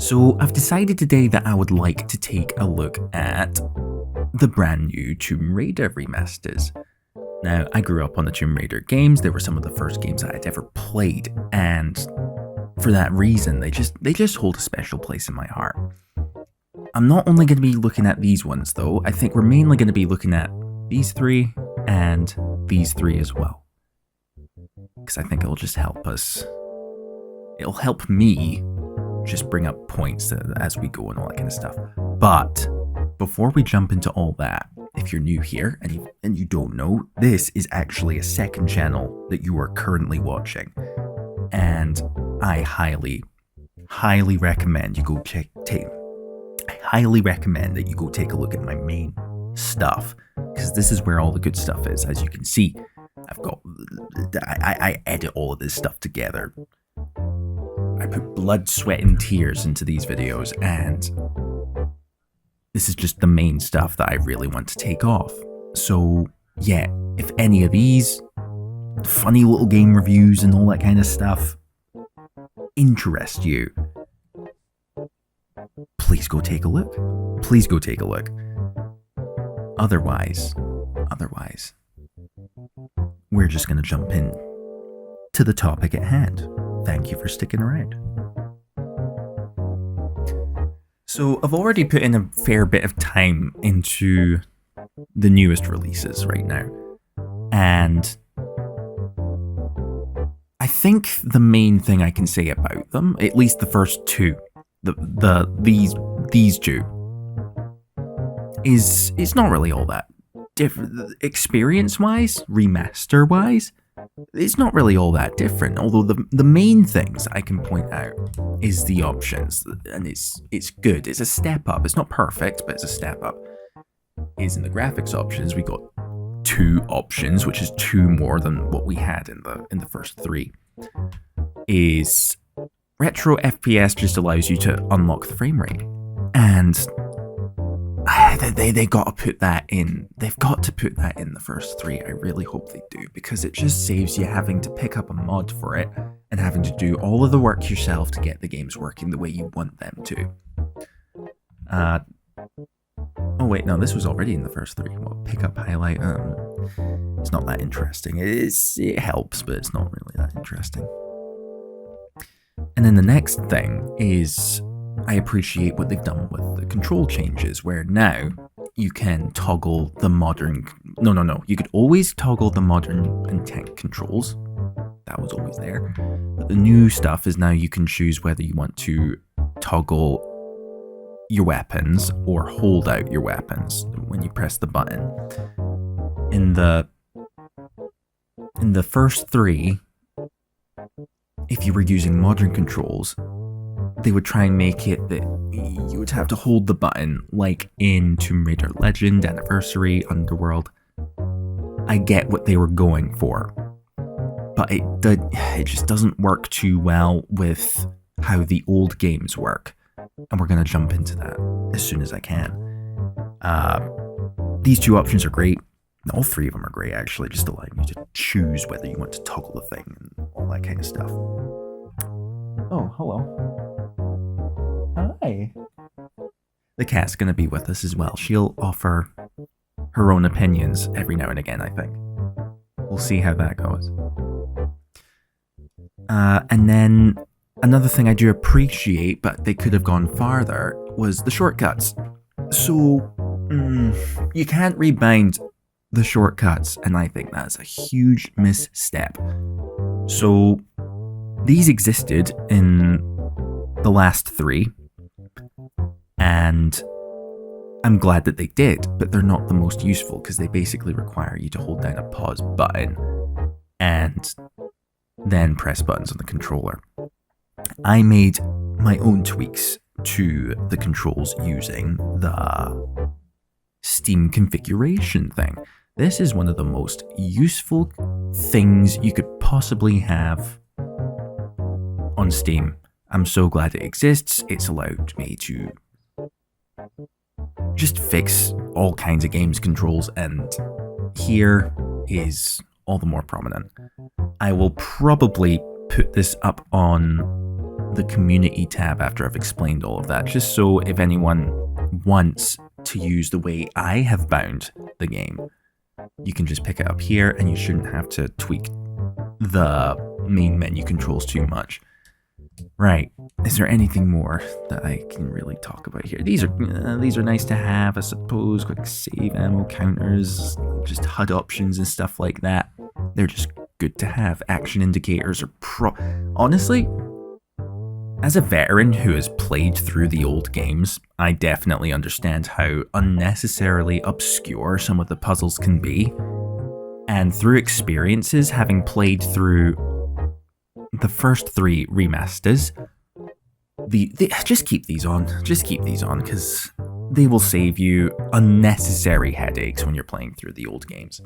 So I've decided today that I would like to take a look at the brand new Tomb Raider remasters. Now, I grew up on the Tomb Raider games. They were some of the first games that I'd ever played, and for that reason, they just hold a special place in my heart. I'm not only going to be looking at these ones though, I think we're mainly going to be looking at these three and these three as well. Because I think it'll just help us. It'll help me just bring up points as we go and all that kind of stuff. But before we jump into all that, if you're new here and you don't know, this is actually a second channel that you are currently watching. And I highly recommend you go take a look at my main stuff, because this is where all the good stuff is. As you can see, I edit all of this stuff together. I put blood, sweat, and tears into these videos, and this is just the main stuff that I really want to take off. So yeah, if any of these funny little game reviews and all that kind of stuff interest you, please go take a look. Please go take a look. Otherwise, we're just going to jump in to the topic at hand. Thank you for sticking around. So I've already put in a fair bit of time into the newest releases right now, and I think the main thing I can say about them, at least the first two, these two, is it's not really all that different. Experience-wise, remaster-wise, it's not really all that different. Although the main things I can point out is the options, and it's good. It's a step up. It's not perfect, but it's a step up. Is in the graphics options, we got 2 options, which is 2 more than what we had in the first 3. Is retro FPS just allows you to unlock the frame rate, and they got to put that in. They've got to put that in the first 3. I really hope they do, because it just saves you having to pick up a mod for it and having to do all of the work yourself to get the games working the way you want them to. Oh wait, no, this was already in the first 3. Well, pick up highlight. It's not that interesting. It helps, but it's not really that interesting. And then the next thing is, I appreciate what they've done with the control changes, where now you can toggle the modern... No. You could always toggle the modern and tank controls. That was always there. But the new stuff is now you can choose whether you want to toggle your weapons or hold out your weapons when you press the button. In the first 3, if you were using modern controls, they would try and make it that you would have to hold the button, like in Tomb Raider Legend, Anniversary, Underworld. I get what they were going for, but it just doesn't work too well with how the old games work, and we're going to jump into that as soon as I can. These 2 options are great. All 3 of them are great, actually, just allowing you to choose whether you want to toggle the thing and all that kind of stuff. Oh, hello. Hi. The cat's going to be with us as well. She'll offer her own opinions every now and again, I think. We'll see how that goes. And then another thing I do appreciate, but they could have gone farther, was the shortcuts. So, you can't rebind the shortcuts, and I think that's a huge misstep. So, these existed in the last 3, and I'm glad that they did, but they're not the most useful, because they basically require you to hold down a pause button and then press buttons on the controller. I made my own tweaks to the controls using the Steam configuration thing. This is one of the most useful things you could possibly have on Steam. I'm so glad it exists. It's allowed me to just fix all kinds of games controls, and here is all the more prominent. I will probably put this up on the community tab after I've explained all of that, just so if anyone wants to use the way I have bound the game, you can just pick it up here and you shouldn't have to tweak the main menu controls too much. Right, is there anything more that I can really talk about here? These are nice to have, I suppose. Quick save ammo counters, just HUD options and stuff like that. They're just good to have. Action indicators are honestly, as a veteran who has played through the old games, I definitely understand how unnecessarily obscure some of the puzzles can be. And through experiences, having played through the first 3 remasters, just keep these on. Just keep these on, because they will save you unnecessary headaches when you're playing through the old games.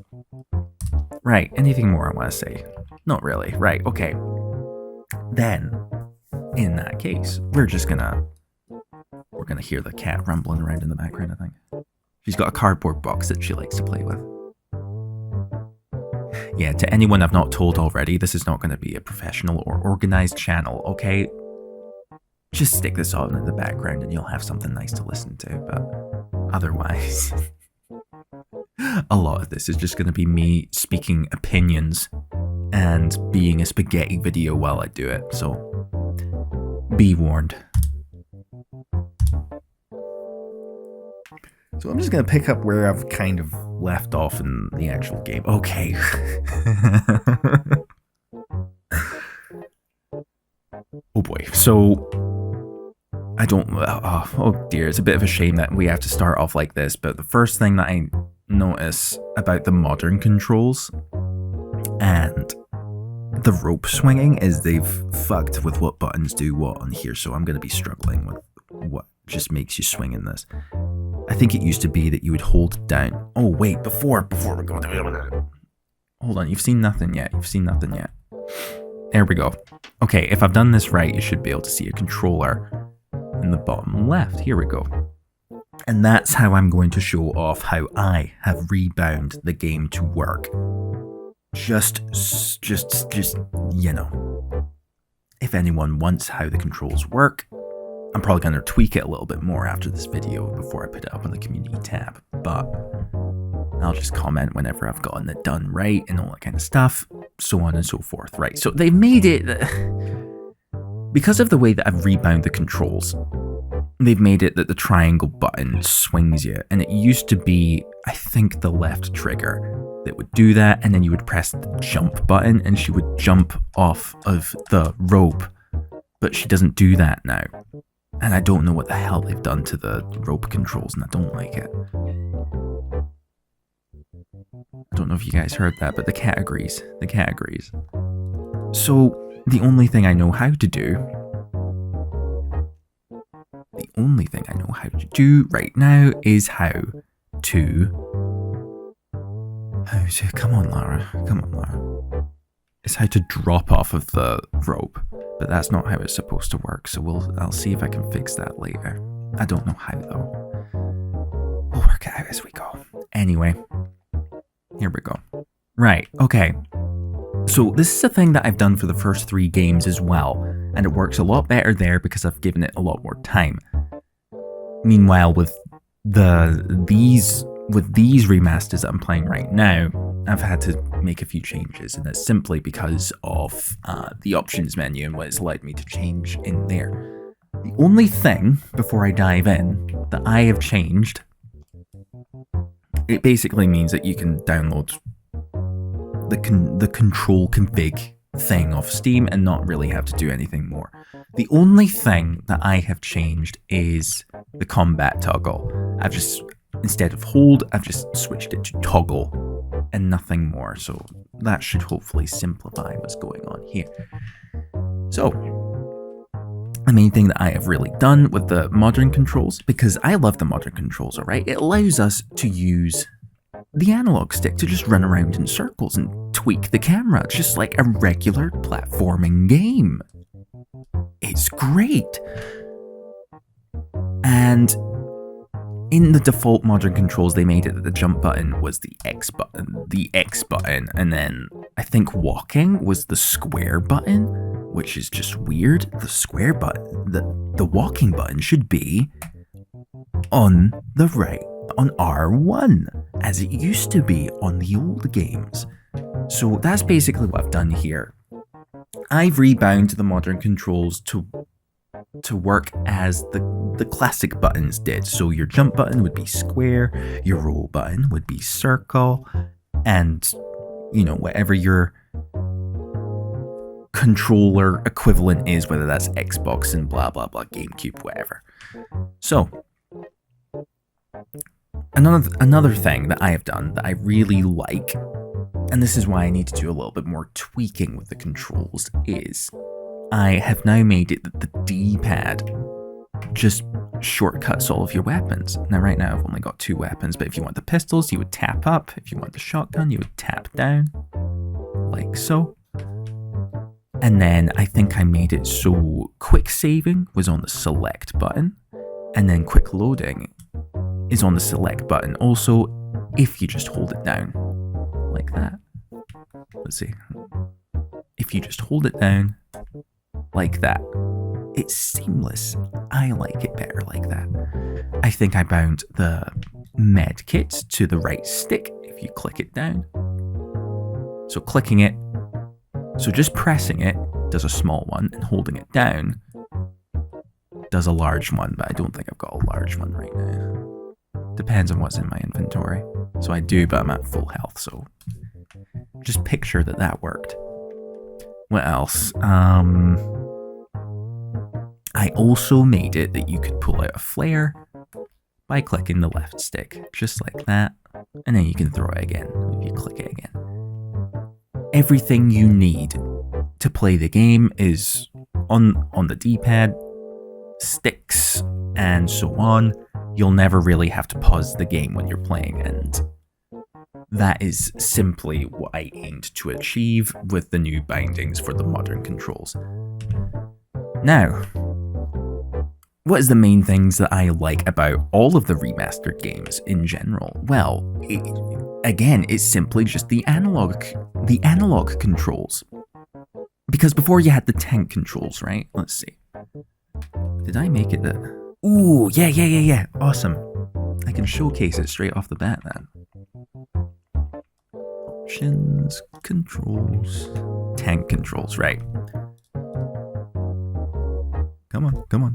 Right, anything more I want to say? Not really. Right, okay. Then, in that case, we're gonna hear the cat rumbling around in the background, I think. She's got a cardboard box that she likes to play with. Yeah, to anyone I've not told already, this is not going to be a professional or organized channel, okay? Just stick this on in the background and you'll have something nice to listen to, but otherwise, a lot of this is just going to be me speaking opinions and being a spaghetti video while I do it, so be warned. So I'm just going to pick up where I've kind of left off in the actual game. Okay. Oh boy. So, I don't... oh dear, it's a bit of a shame that we have to start off like this, but the first thing that I notice about the modern controls and the rope swinging is they've fucked with what buttons do what on here, so I'm going to be struggling with what just makes you swing in this. I think it used to be that you would hold down. Oh wait, before we go down. Hold on, you've seen nothing yet. There we go. Okay, if I've done this right, you should be able to see a controller in the bottom left. Here we go. And that's how I'm going to show off how I have rebound the game to work. Just, you know. If anyone wants how the controls work, I'm probably going to tweak it a little bit more after this video before I put it up on the community tab, but I'll just comment whenever I've gotten it done right and all that kind of stuff, so on and so forth. Right, so they've made it, because of the way that I've rebound the controls, they've made it that the triangle button swings you, and it used to be, I think, the left trigger that would do that, and then you would press the jump button and she would jump off of the rope, but she doesn't do that now. And I don't know what the hell they've done to the rope controls, and I don't like it. I don't know if you guys heard that, but the cat agrees. The cat agrees. So, the only thing I know how to do... right now is how to... Come on, Lara. It's how to drop off of the rope. But that's not how it's supposed to work, so I'll see if I can fix that later. I don't know how, though. We'll work it out as we go. Anyway, here we go. Right, okay. So this is a thing that I've done for the first 3 games as well, and it works a lot better there because I've given it a lot more time. Meanwhile, with these remasters that I'm playing right now, I've had to make a few changes, and it's simply because of the options menu and what it's led me to change in there. The only thing, before I dive in, that I have changed, it basically means that you can download the control config thing off Steam and not really have to do anything more. The only thing that I have changed is the combat toggle. Instead of hold, I've just switched it to toggle and nothing more. So that should hopefully simplify what's going on here. So the main thing that I have really done with the modern controls, because I love the modern controls, alright, it allows us to use the analog stick to just run around in circles and tweak the camera, just like a regular platforming game. It's great. And in the default modern controls, they made it that the jump button was the X button, and then I think walking was the square button, which is just weird. The square button, the walking button should be on the right, on R1, as it used to be on the old games. So that's basically what I've done here. I've rebound the modern controls to work as the classic buttons did. So your jump button would be square, your roll button would be circle, and whatever your controller equivalent is, whether that's Xbox and blah blah blah, GameCube, whatever. So another thing that I have done that I really like, and this is why I need to do a little bit more tweaking with the controls, is I have now made it that the D-pad just shortcuts all of your weapons. Now right now I've only got 2 weapons, but if you want the pistols, you would tap up. If you want the shotgun, you would tap down, like so. And then I think I made it so quick saving was on the select button, and then quick loading is on the select button also if you just hold it down, like that. Let's see. If you just hold it down, like that. It's seamless. I like it better like that. I think I bound the med kit to the right stick if you click it down. So clicking it, so just pressing it does a small one, and holding it down does a large one, but I don't think I've got a large one right now. Depends on what's in my inventory. So I do, but I'm at full health, so just picture that worked. What else? I also made it that you could pull out a flare by clicking the left stick, just like that, and then you can throw it again if you click it again. Everything you need to play the game is on the D-pad, sticks, and so on. You'll never really have to pause the game when you're playing, and that is simply what I aimed to achieve with the new bindings for the modern controls. Now, what is the main things that I like about all of the remastered games in general? Well, again, it's simply just the analog controls. Because before you had the tank controls, right? Let's see. Did I make it that? Ooh, yeah. Awesome. I can showcase it straight off the bat then. Options, controls, tank controls, right. Come on,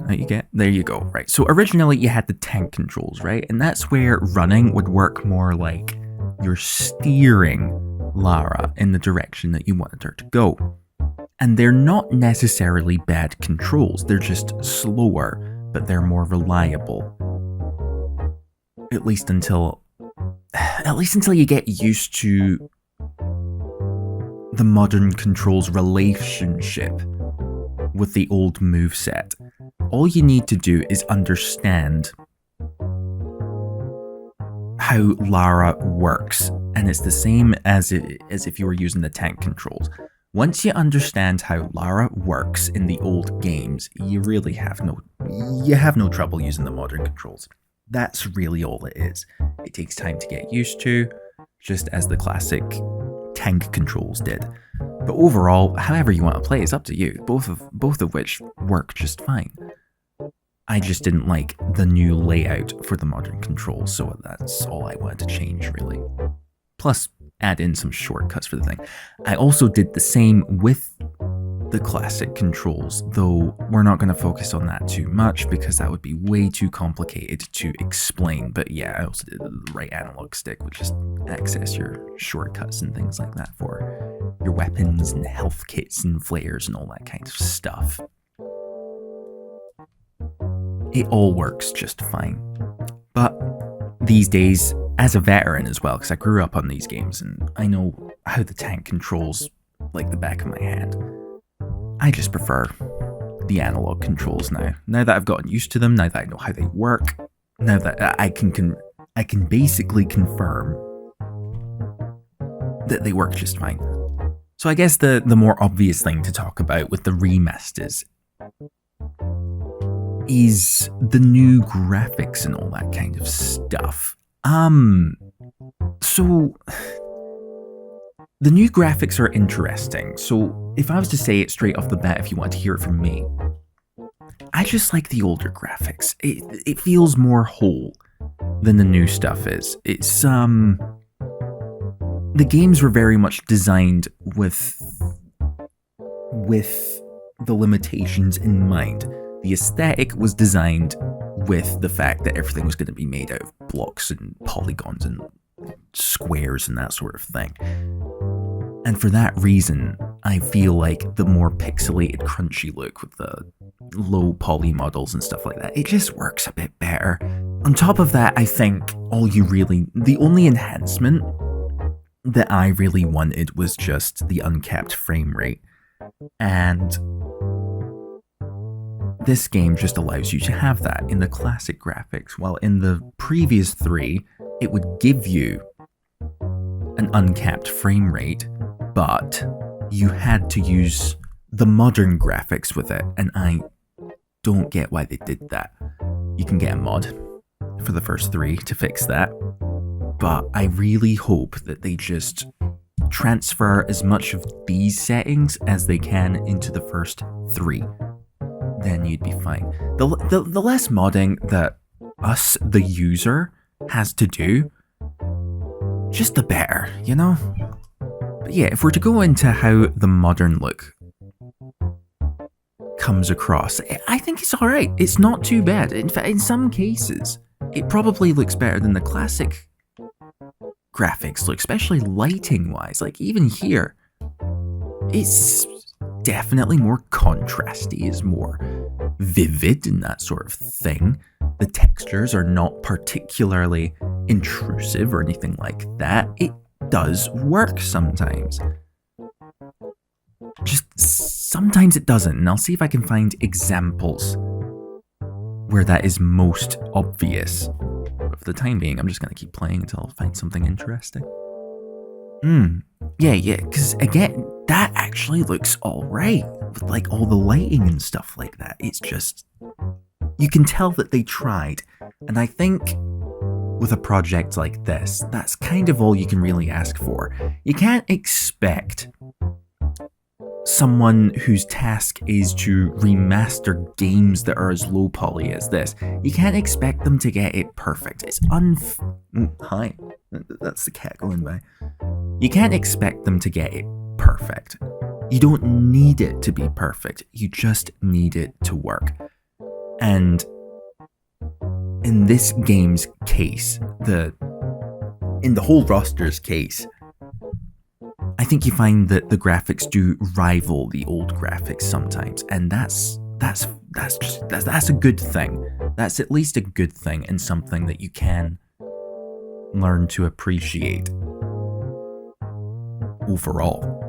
there you go, right. So originally you had the tank controls, right? And that's where running would work more like you're steering Lara in the direction that you wanted her to go. And they're not necessarily bad controls, they're just slower, but they're more reliable. At least until you get used to the modern controls relationship with the old moveset. All you need to do is understand how Lara works, and it's the same as if you were using the tank controls. Once you understand how Lara works in the old games, you really have no trouble using the modern controls. That's really all it is. It takes time to get used to, just as the classic tank controls did. But overall, however you want to play is up to you, both of which work just fine. I just didn't like the new layout for the modern controls, so that's all I wanted to change, really. Plus, add in some shortcuts for the thing. I also did the same with the classic controls, though we're not going to focus on that too much because that would be way too complicated to explain. But yeah, I also did the right analog stick, which is access your shortcuts and things like that for your weapons and health kits and flares and all that kind of stuff. It all works just fine. But these days, as a veteran as well, because I grew up on these games and I know how the tank controls like the back of my hand, I just prefer the analog controls now. Now that I've gotten used to them, now that I know how they work, now that I can basically confirm that they work just fine. So I guess the more obvious thing to talk about with the remasters is the new graphics and all that kind of stuff. So The new graphics are interesting, so if I was to say it straight off the bat, if you want to hear it from me, I just like the older graphics. It feels more whole than the new stuff is. It's, the games were very much designed with the limitations in mind. The aesthetic was designed with the fact that everything was going to be made out of blocks and polygons and squares and that sort of thing. And for that reason, I feel like the more pixelated, crunchy look with the low poly models and stuff like that, it just works a bit better. On top of that, I think the only enhancement that I really wanted was just the uncapped frame rate. And this game just allows you to have that in the classic graphics, while in the previous 3, it would give you an uncapped frame rate, but you had to use the modern graphics with it, and I don't get why they did that. You can get a mod for the first 3 to fix that, but I really hope that they just transfer as much of these settings as they can into the first 3. Then you'd be fine. The less modding that us, the user, has to do, just the better, you know? But yeah, if we're to go into how the modern look comes across, I think it's alright. It's not too bad. In fact, in some cases, it probably looks better than the classic graphics look, especially lighting-wise. Like, even here, it's definitely more contrasty, it's more vivid and that sort of thing. The textures are not particularly intrusive or anything like that. It does work sometimes. Just sometimes it doesn't, and I'll see if I can find examples where that is most obvious. But for the time being, I'm just going to keep playing until I find something interesting. Yeah, because again, that actually looks alright, with like all the lighting and stuff like that. It's just, you can tell that they tried, and I think with a project like this, that's kind of all you can really ask for. You can't expect someone whose task is to remaster games that are as low poly as this. You can't expect them to get it perfect. It's Hi, that's the cat going by. You can't expect them to get it perfect. You don't need it to be perfect. You just need it to work. And in this game's case, in the whole roster's case, I think you find that the graphics do rival the old graphics sometimes, and that's a good thing. That's at least a good thing, and something that you can learn to appreciate overall.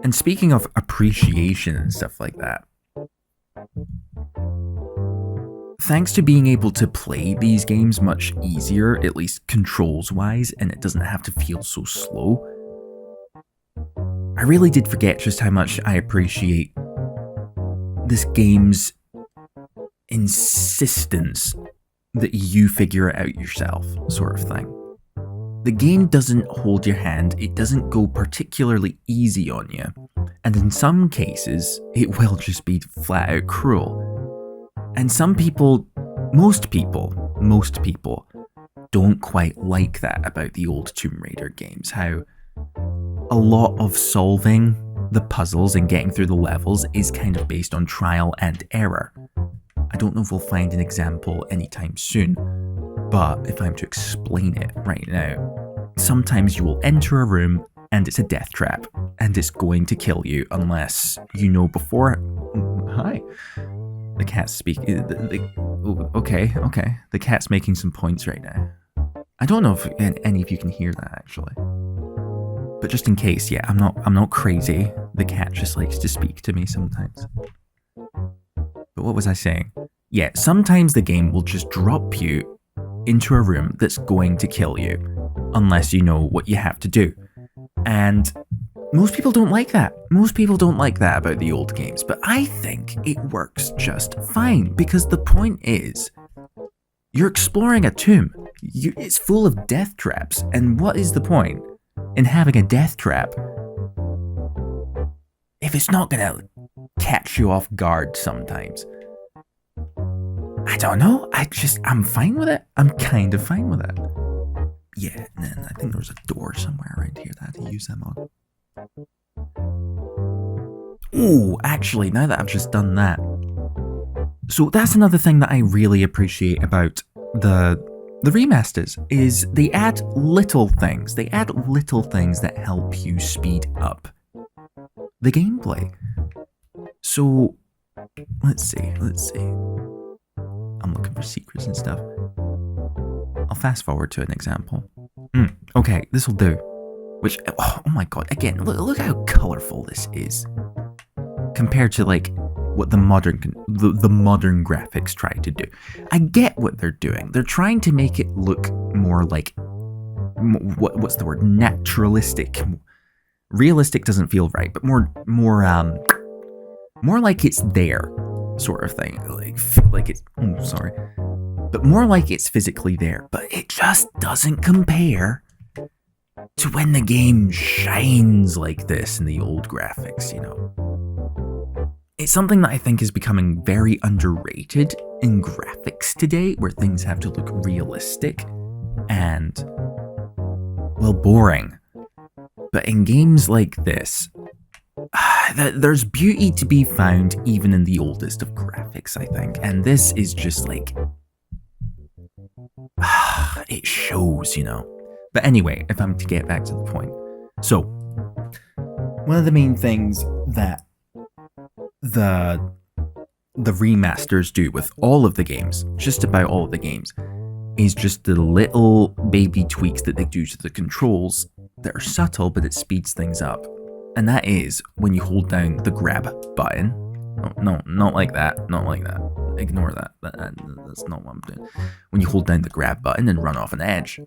And speaking of appreciation and stuff like that, thanks to being able to play these games much easier, at least controls-wise, and it doesn't have to feel so slow, I really did forget just how much I appreciate this game's insistence that you figure it out yourself, sort of thing. The game doesn't hold your hand, it doesn't go particularly easy on you, and in some cases, it will just be flat out cruel. And some people, most people, don't quite like that about the old Tomb Raider games, how a lot of solving the puzzles and getting through the levels is kind of based on trial and error. I don't know if we'll find an example anytime soon, but if I'm to explain it right now, sometimes you will enter a room and it's a death trap, and it's going to kill you unless you know before. Hi. The cat's speaking. Okay. The cat's making some points right now. I don't know if any of you can hear that actually, but just in case, yeah, I'm not crazy. The cat just likes to speak to me sometimes. But what was I saying? Yeah, sometimes the game will just drop you into a room that's going to kill you, unless you know what you have to do. And most people don't like that. Most people don't like that about the old games, but I think it works just fine, because the point is, you're exploring a tomb. It's full of death traps, and what is the point? in having a death trap, if it's not gonna catch you off guard sometimes, I don't know. I'm fine with it. I'm kind of fine with it. Yeah, and then I think there was a door somewhere around here that I had to use them on. Ooh, actually, now that I've just done that. So that's another thing that I really appreciate about the remasters, is they add little things. They add little things that help you speed up the gameplay. So, let's see. I'm looking for secrets and stuff. I'll fast forward to an example. Okay, this will do. Which, oh my god, again, look how colorful this is. Compared to, like, what the modern graphics try to do. I get what they're doing. They're trying to make it look more like, what's the word? Naturalistic. Realistic doesn't feel right, but more like it's there, sort of thing. Like it's, sorry. But more like it's physically there. But it just doesn't compare to when the game shines like this in the old graphics, you know. It's something that I think is becoming very underrated in graphics today, where things have to look realistic and, well, boring. But in games like this, there's beauty to be found even in the oldest of graphics, I think. And this is just like, it shows, you know. But anyway, if I'm to get back to the point. So, one of the main things that the remasters do with all of the games, just about all of the games, is just the little baby tweaks that they do to the controls that are subtle, but it speeds things up. And that is when you hold down the grab button. Oh, no, not like that. Not like that. Ignore that. That's not what I'm doing. When you hold down the grab button and run off an edge,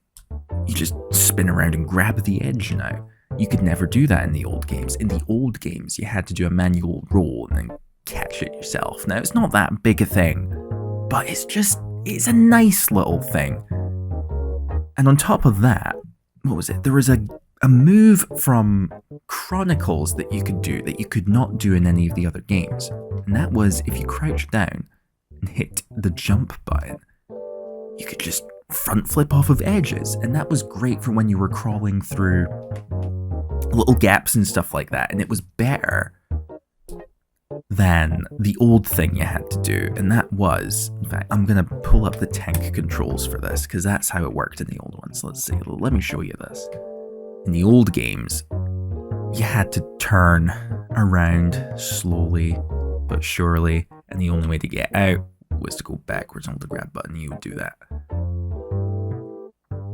you just spin around and grab the edge, you know. You could never do that in the old games. In the old games, you had to do a manual roll and then catch it yourself. Now, it's not that big a thing, but it's a nice little thing. And on top of that, what was it? There was a move from Chronicles that you could do that you could not do in any of the other games. And that was, if you crouch down and hit the jump button, you could just front flip off of edges. And that was great for when you were crawling through little gaps and stuff like that. And it was better than the old thing you had to do. And that was, in fact, I'm going to pull up the tank controls for this, because that's how it worked in the old ones. Let's see, let me show you this. In the old games, you had to turn around slowly but surely, and the only way to get out was to go backwards on the grab button. You would do that.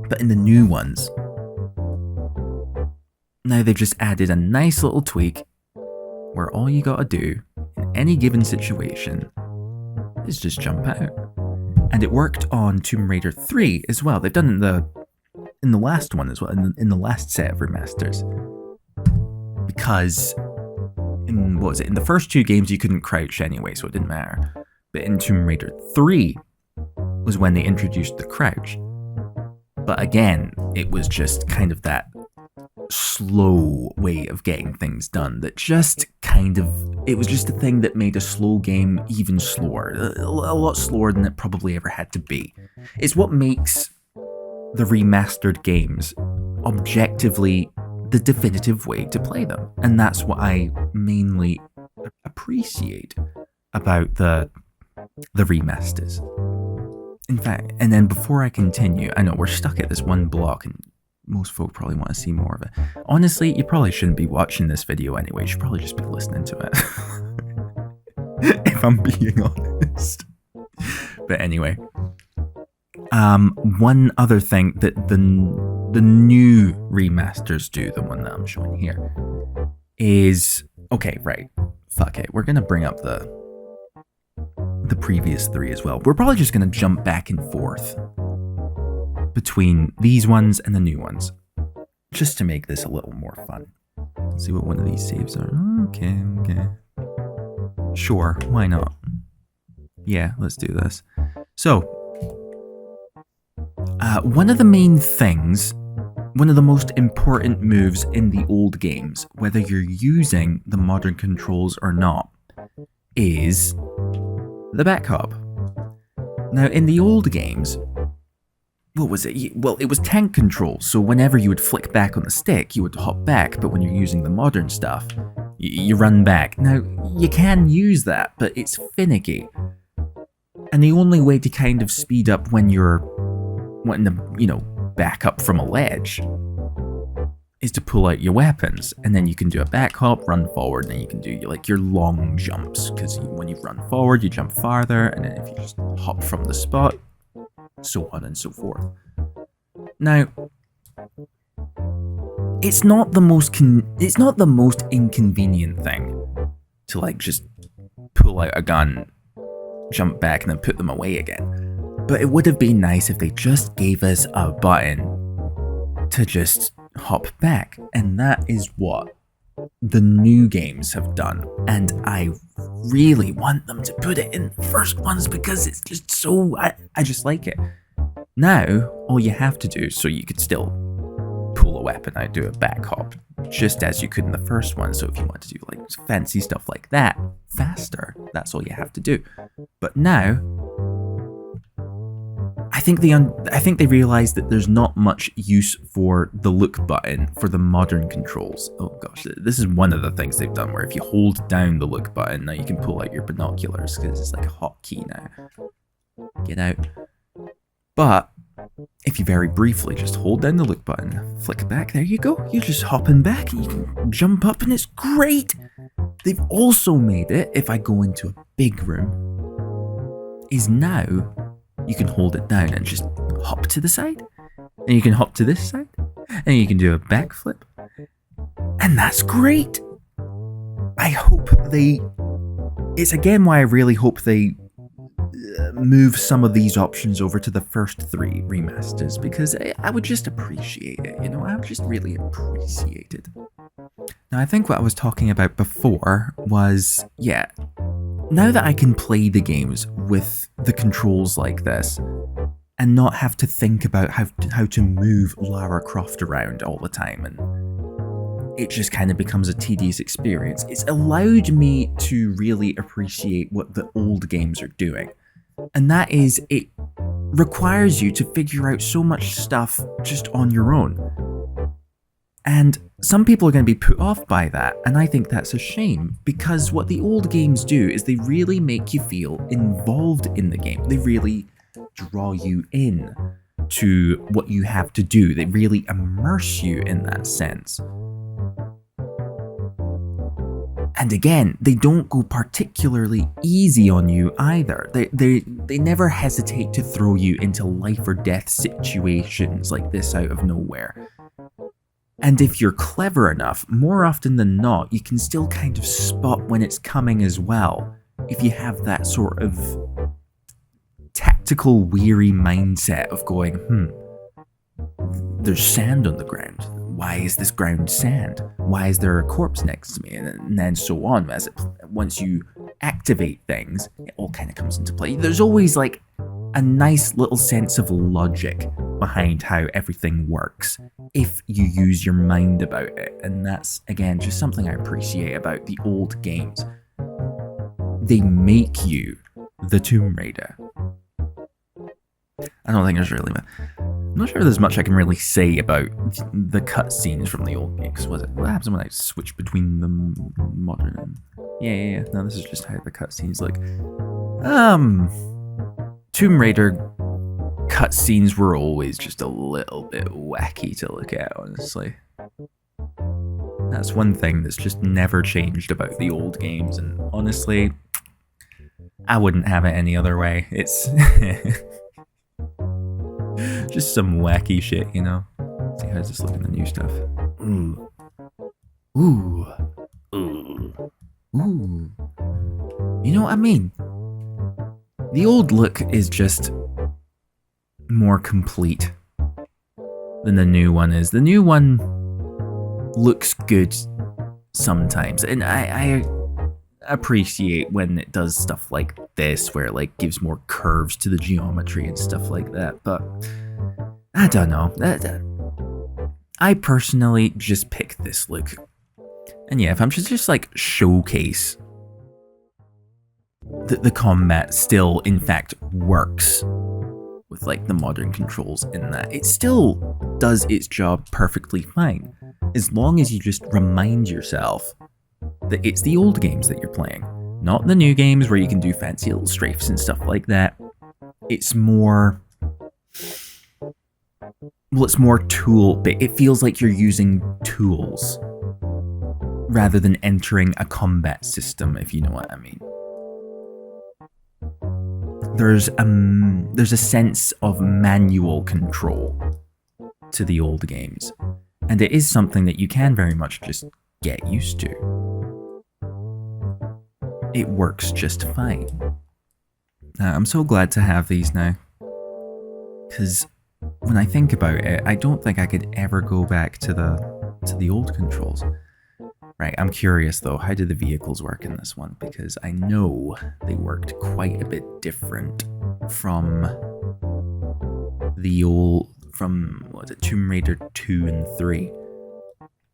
But in the new ones, now they've just added a nice little tweak where all you gotta do in any given situation is just jump out. And it worked on Tomb Raider 3 as well. They've done it in the last one as well, in the last set of remasters. Because in the first two games you couldn't crouch anyway, so it didn't matter. But in Tomb Raider 3 was when they introduced the crouch. But again, it was just kind of that slow way of getting things done that just it was just a thing that made a slow game even slower. A lot slower than it probably ever had to be. It's what makes the remastered games objectively the definitive way to play them. And that's what I mainly appreciate about the remasters. In fact, and then before I continue, I know we're stuck at this one block and most folk probably want to see more of it. Honestly, you probably shouldn't be watching this video anyway. You should probably just be listening to it. If I'm being honest. But anyway. One other thing that the new remasters do, the one that I'm showing here, is... Okay, right. Fuck it. We're going to bring up the previous three as well. We're probably just going to jump back and forth between these ones and the new ones, just to make this a little more fun. Let's see what one of these saves are. Okay. Sure, why not? Yeah, let's do this. So, one of the main things one of the most important moves in the old games, whether you're using the modern controls or not, is the back hop. Now, in the old games, what was it? Well, it was tank control, so whenever you would flick back on the stick, you would hop back, but when you're using the modern stuff, you run back. Now, you can use that, but it's finicky. And the only way to kind of speed up when you're wanting to, back up from a ledge is to pull out your weapons, and then you can do a back hop, run forward, and then you can do your long jumps, because when you run forward, you jump farther, and then if you just hop from the spot, so on and so forth. Now, it's not the most inconvenient thing to just pull out a gun, jump back, and then put them away again. But it would have been nice if they just gave us a button to just hop back, and that is what the new games have done, and I really want them to put it in the first ones because it's just so, I just like it. Now, all you have to do, so you could still pull a weapon out, do a back hop, just as you could in the first one, so if you want to do fancy stuff like that, faster, that's all you have to do. But now, I think they realized that there's not much use for the look button for the modern controls. Oh gosh, this is one of the things they've done, where if you hold down the look button, now you can pull out your binoculars, because it's like a hotkey now. Get out. But if you very briefly just hold down the look button, flick back, there you go. You're just hopping back, and you can jump up, and it's great. They've also made it, if I go into a big room, is now you can hold it down and just hop to the side, and you can hop to this side, and you can do a backflip, and that's great. I hope it's again why I really hope they move some of these options over to the first 3 remasters, because I would just appreciate it, I would just really appreciate it. Now, I think what I was talking about before was, now that I can play the games with the controls like this, and not have to think about how to move Lara Croft around all the time, and it just kind of becomes a tedious experience, it's allowed me to really appreciate what the old games are doing. And that is, it requires you to figure out so much stuff just on your own. And some people are going to be put off by that, and I think that's a shame, because what the old games do is they really make you feel involved in the game. They really draw you in to what you have to do. They really immerse you in that sense. And again, they don't go particularly easy on you either. They never hesitate to throw you into life or death situations like this out of nowhere. And if you're clever enough, more often than not, you can still kind of spot when it's coming as well, if you have that sort of tactical, weary mindset of going, there's sand on the ground. Why is this ground sand? Why is there a corpse next to me? And then so on. Once you activate things, it all kind of comes into play. There's always a nice little sense of logic behind how everything works if you use your mind about it. And that's, again, just something I appreciate about the old games. They make you the Tomb Raider. I don't think there's really... I'm not sure there's much I can really say about the cutscenes from the old games. What happens when I switch between the modern and... Yeah. No, this is just how the cutscenes look. Tomb Raider cutscenes were always just a little bit wacky to look at, honestly. That's one thing that's just never changed about the old games, and honestly, I wouldn't have it any other way. It's... just some wacky shit, See, how does this look in the new stuff? Ooh. You know what I mean? The old look is just more complete than the new one is. The new one looks good sometimes, and I appreciate when it does stuff like this, where it gives more curves to the geometry and stuff like that, but I don't know. I personally just pick this look. And yeah, if I'm just like showcase that the combat still in fact works with like the modern controls in that, it still does its job perfectly fine. As long as you just remind yourself that it's the old games that you're playing, not the new games where you can do fancy little strafes and stuff like that. It's more, well, it's more tool, but it feels like you're using tools rather than entering a combat system, if you know what I mean. There's a sense of manual control to the old games, and it is something that you can very much just get used to. It works just fine. I'm so glad to have these now, because when I think about it, I don't think I could ever go back to the old controls. Right, I'm curious though, how did the vehicles work in this one? Because I know they worked quite a bit different from the old, Tomb Raider 2 and 3.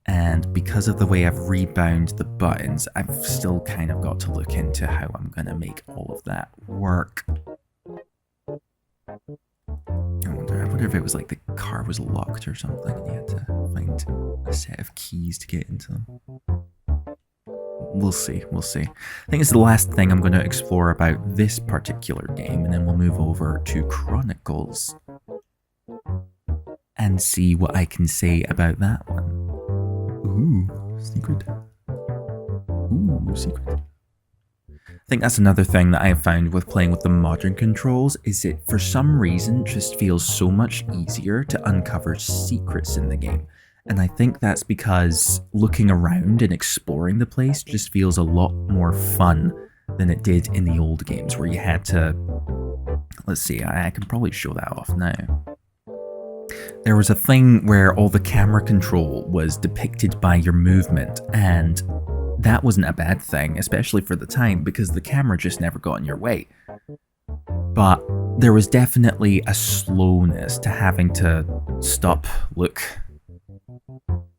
And because of the way I've rebound the buttons, I've still kind of got to look into how I'm going to make all of that work. I wonder if it was like the car was locked or something and you had to find a set of keys to get into them. We'll see. I think it's the last thing I'm going to explore about this particular game, and then we'll move over to Chronicles and see what I can say about that one. Ooh, secret. I think that's another thing that I've found with playing with the modern controls, is it for some reason just feels so much easier to uncover secrets in the game. And I think that's because looking around and exploring the place just feels a lot more fun than it did in the old games where you had to... Let's see, I can probably show that off now. There was a thing where all the camera control was depicted by your movement, and that wasn't a bad thing, especially for the time, because the camera just never got in your way. But there was definitely a slowness to having to stop, look,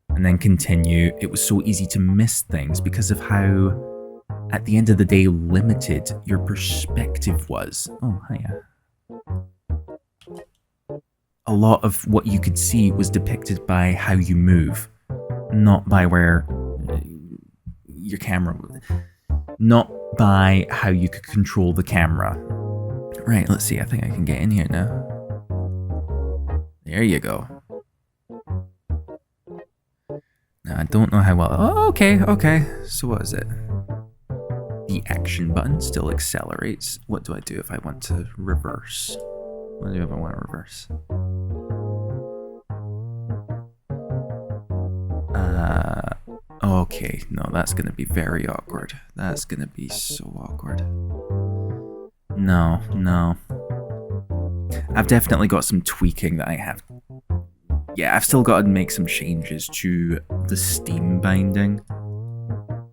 and then continue. It was so easy to miss things because of how, at the end of the day, limited your perspective was. Oh, hiya. A lot of what you could see was depicted by how you move, not by where your camera, not by how you could control the camera. Right, let's see, I think I can get in here now. There you go. Now, I don't know how well... Oh, okay. So what is it? The action button still accelerates. What do I do if I want to reverse? What do I do if I want to reverse? Okay, no, that's going to be very awkward. That's going to be so awkward. No. I've definitely got some tweaking that I have. Yeah, I've still got to make some changes to the Steam binding.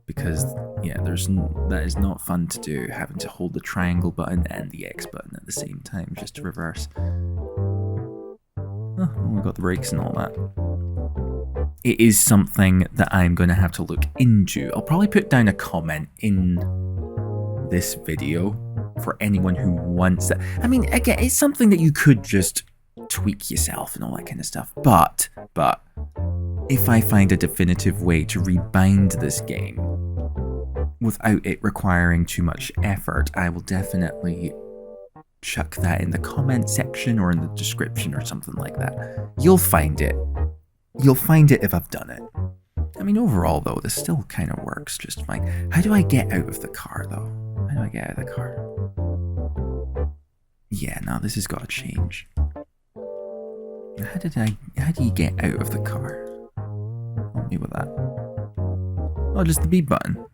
Because, yeah, that is not fun to do, having to hold the triangle button and the X button at the same time just to reverse. Oh, we got the brakes and all that. It is something that I'm going to have to look into. I'll probably put down a comment in this video for anyone who wants that. I mean, again, it's something that you could just tweak yourself and all that kind of stuff. But if I find a definitive way to rebind this game without it requiring too much effort, I will definitely chuck that in the comment section or in the description or something like that. You'll find it. You'll find it if I've done it. I mean, overall, though, this still kind of works just fine. How do I get out of the car, though? How do I get out of the car? Yeah, no, this has got to change. How do you get out of the car? Help me with that. Oh, just the B button.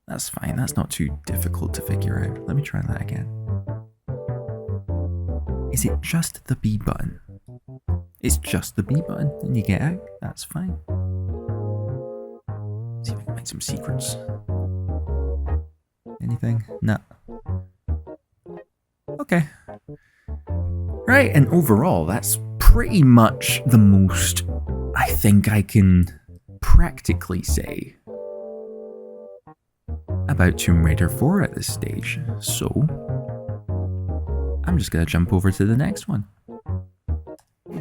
That's fine, that's not too difficult to figure out. Let me try that again. Is it just the B button? It's just the B button and you get out? That's fine. See if I can find some secrets. Anything? No. Okay. Right, and overall, that's pretty much the most I think I can practically say about Tomb Raider 4 at this stage. So, I'm just gonna jump over to the next one.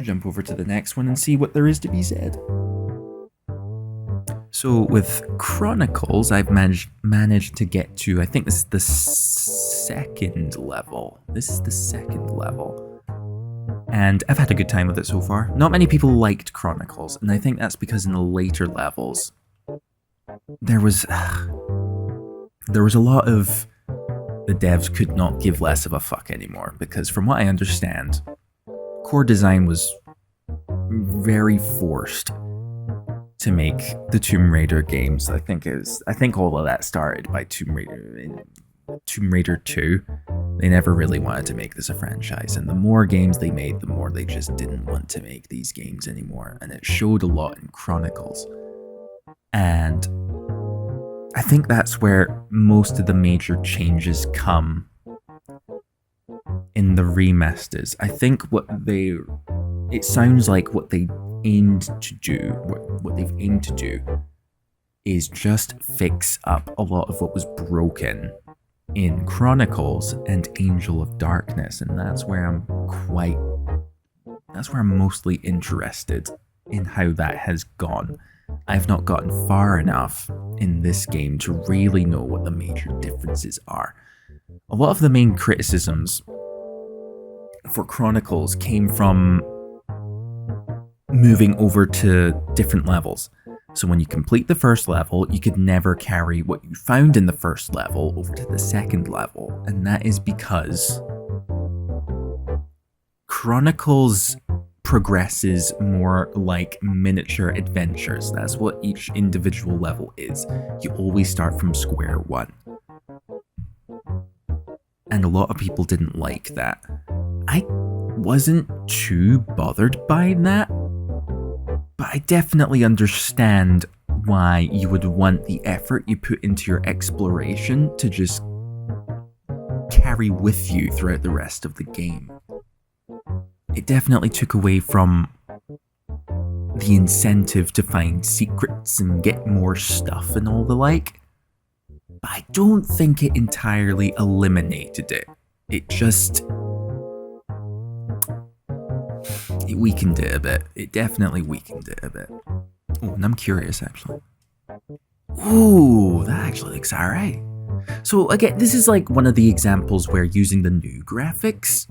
Jump over to the next one and see what there is to be said. So with Chronicles, I've managed to get to, I think this is the second level. This is the second level. And I've had a good time with it so far. Not many people liked Chronicles, and I think that's because in the later levels, there was a lot of the devs could not give less of a fuck anymore, because from what I understand, core design was very forced to make the Tomb Raider games. I think all of that started by Tomb Raider 2. They never really wanted to make this a franchise, and the more games they made, the more they just didn't want to make these games anymore, and it showed a lot in Chronicles. And I think that's where most of the major changes come in the remasters. I think it sounds like what they aimed to do, what they've aimed to do is just fix up a lot of what was broken in Chronicles and Angel of Darkness, and that's where I'm mostly interested in how that has gone. I've not gotten far enough in this game to really know what the major differences are. A lot of the main criticisms for Chronicles came from moving over to different levels. So when you complete the first level, you could never carry what you found in the first level over to the second level. And that is because Chronicles progresses more like miniature adventures. That's what each individual level is. You always start from square one. And a lot of people didn't like that. I wasn't too bothered by that, but I definitely understand why you would want the effort you put into your exploration to just carry with you throughout the rest of the game. It definitely took away from the incentive to find secrets and get more stuff and all the like, but I don't think it entirely eliminated it. It weakened it a bit. It definitely weakened it a bit. Oh, and I'm curious, actually. Ooh, that actually looks alright. So again, this is like one of the examples where using the new graphics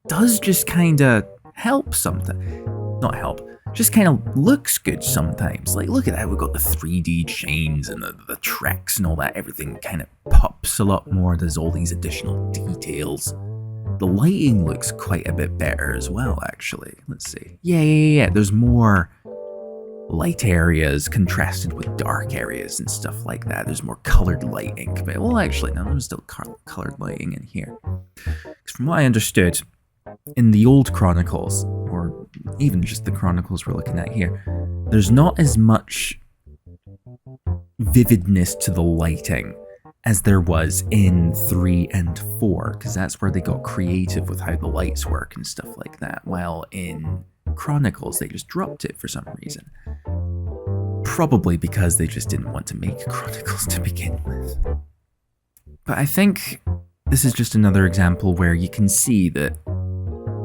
does just kinda help something. Not help, just kinda looks good sometimes. Like, look at that, we've got the 3D chains and the tracks and all that. Everything kinda pops a lot more. There's all these additional details. The lighting looks quite a bit better as well, actually. Let's see. Yeah. There's more light areas contrasted with dark areas and stuff like that. There's more colored lighting. But, well, actually, no, there's still colored lighting in here. Because from what I understood, in the old Chronicles, or even just the Chronicles we're looking at here, there's not as much vividness to the lighting as there was in 3 and 4, because that's where they got creative with how the lights work and stuff like that, while in Chronicles they just dropped it for some reason. Probably because they just didn't want to make Chronicles to begin with. But I think this is just another example where you can see that